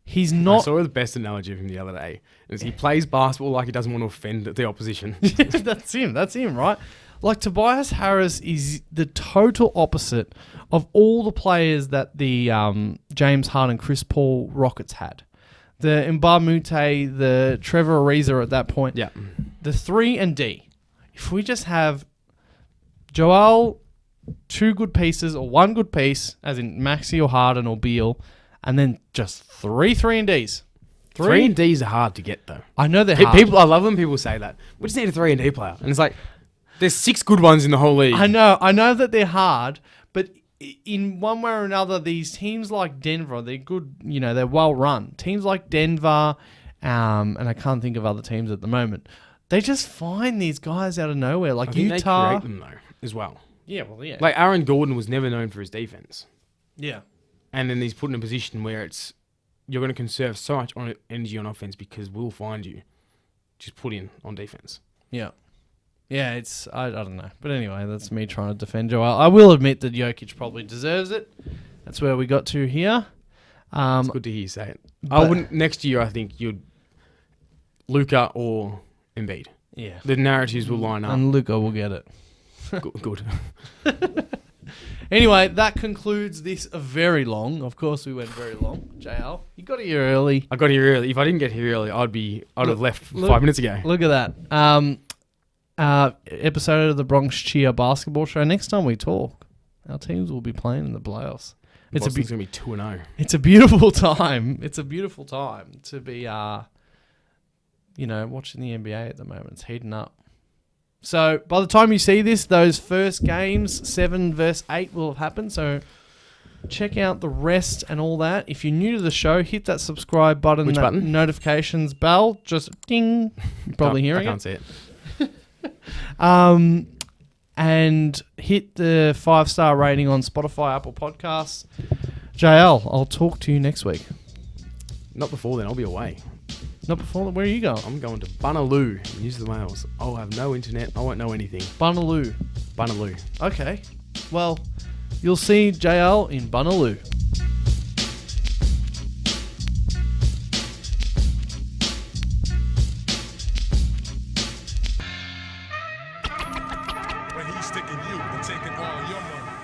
He's not... I saw the best analogy of him the other day. Is he plays basketball like he doesn't want to offend the opposition. That's him, right? Tobias Harris is the total opposite of all the players that the James Harden, Chris Paul Rockets had. The Mbamute, the Trevor Ariza at that point. Yeah. The 3 and D. If we just have Joel, 2 good pieces or 1 good piece, as in Maxey or Harden or Beal, and then just 3 and Ds. 3 and Ds are hard to get though. I know they're hard. I love when people say that. We just need a 3 and D player. And it's like, there's 6 good ones in the whole league. I know that they're hard, but in one way or another, these teams like Denver, they're good, they're well run. Teams like Denver, and I can't think of other teams at the moment, they just find these guys out of nowhere, like I think Utah. they create them though, as well. Yeah, well, yeah. Like Aaron Gordon was never known for his defense. Yeah. And then he's put in a position where you're going to conserve so much energy on offense because we'll find you. Just put in on defense. Yeah. Yeah, I don't know. But anyway, that's me trying to defend Joel. I will admit that Jokic probably deserves it. That's where we got to here. It's good to hear you say it. Next year, I think you'd Luka or Embiid. Yeah. The narratives will line up. And Luka will get it. Good. Anyway, that concludes this very long. Of course, we went very long. JL, you got here early. I got here early. If I didn't get here early, I'd have left 5 minutes ago. Look at that. Episode of the Bronx Cheer basketball show. Next time we talk, our teams will be playing in the playoffs. Boston's going to be 2-0. It's a beautiful time. It's a beautiful time to be, watching the NBA at the moment. It's heating up. So by the time you see this, those first games, 7 versus 8, will have happened. So check out the rest and all that. If you're new to the show, hit that subscribe button. Which button? Notifications bell. Just ding. You're probably hearing it. I can't see it. And hit the 5-star rating on Spotify, Apple Podcasts. JL, I'll talk to you next week. Not before then. I'll be away. Not before. Where are you going? I'm going to Bunaloo, New South Wales. I'll have no internet. I won't know anything. Bunaloo. Bunaloo. Okay. Well, you'll see JL in Bunaloo. When he's sticking you and taking all your money.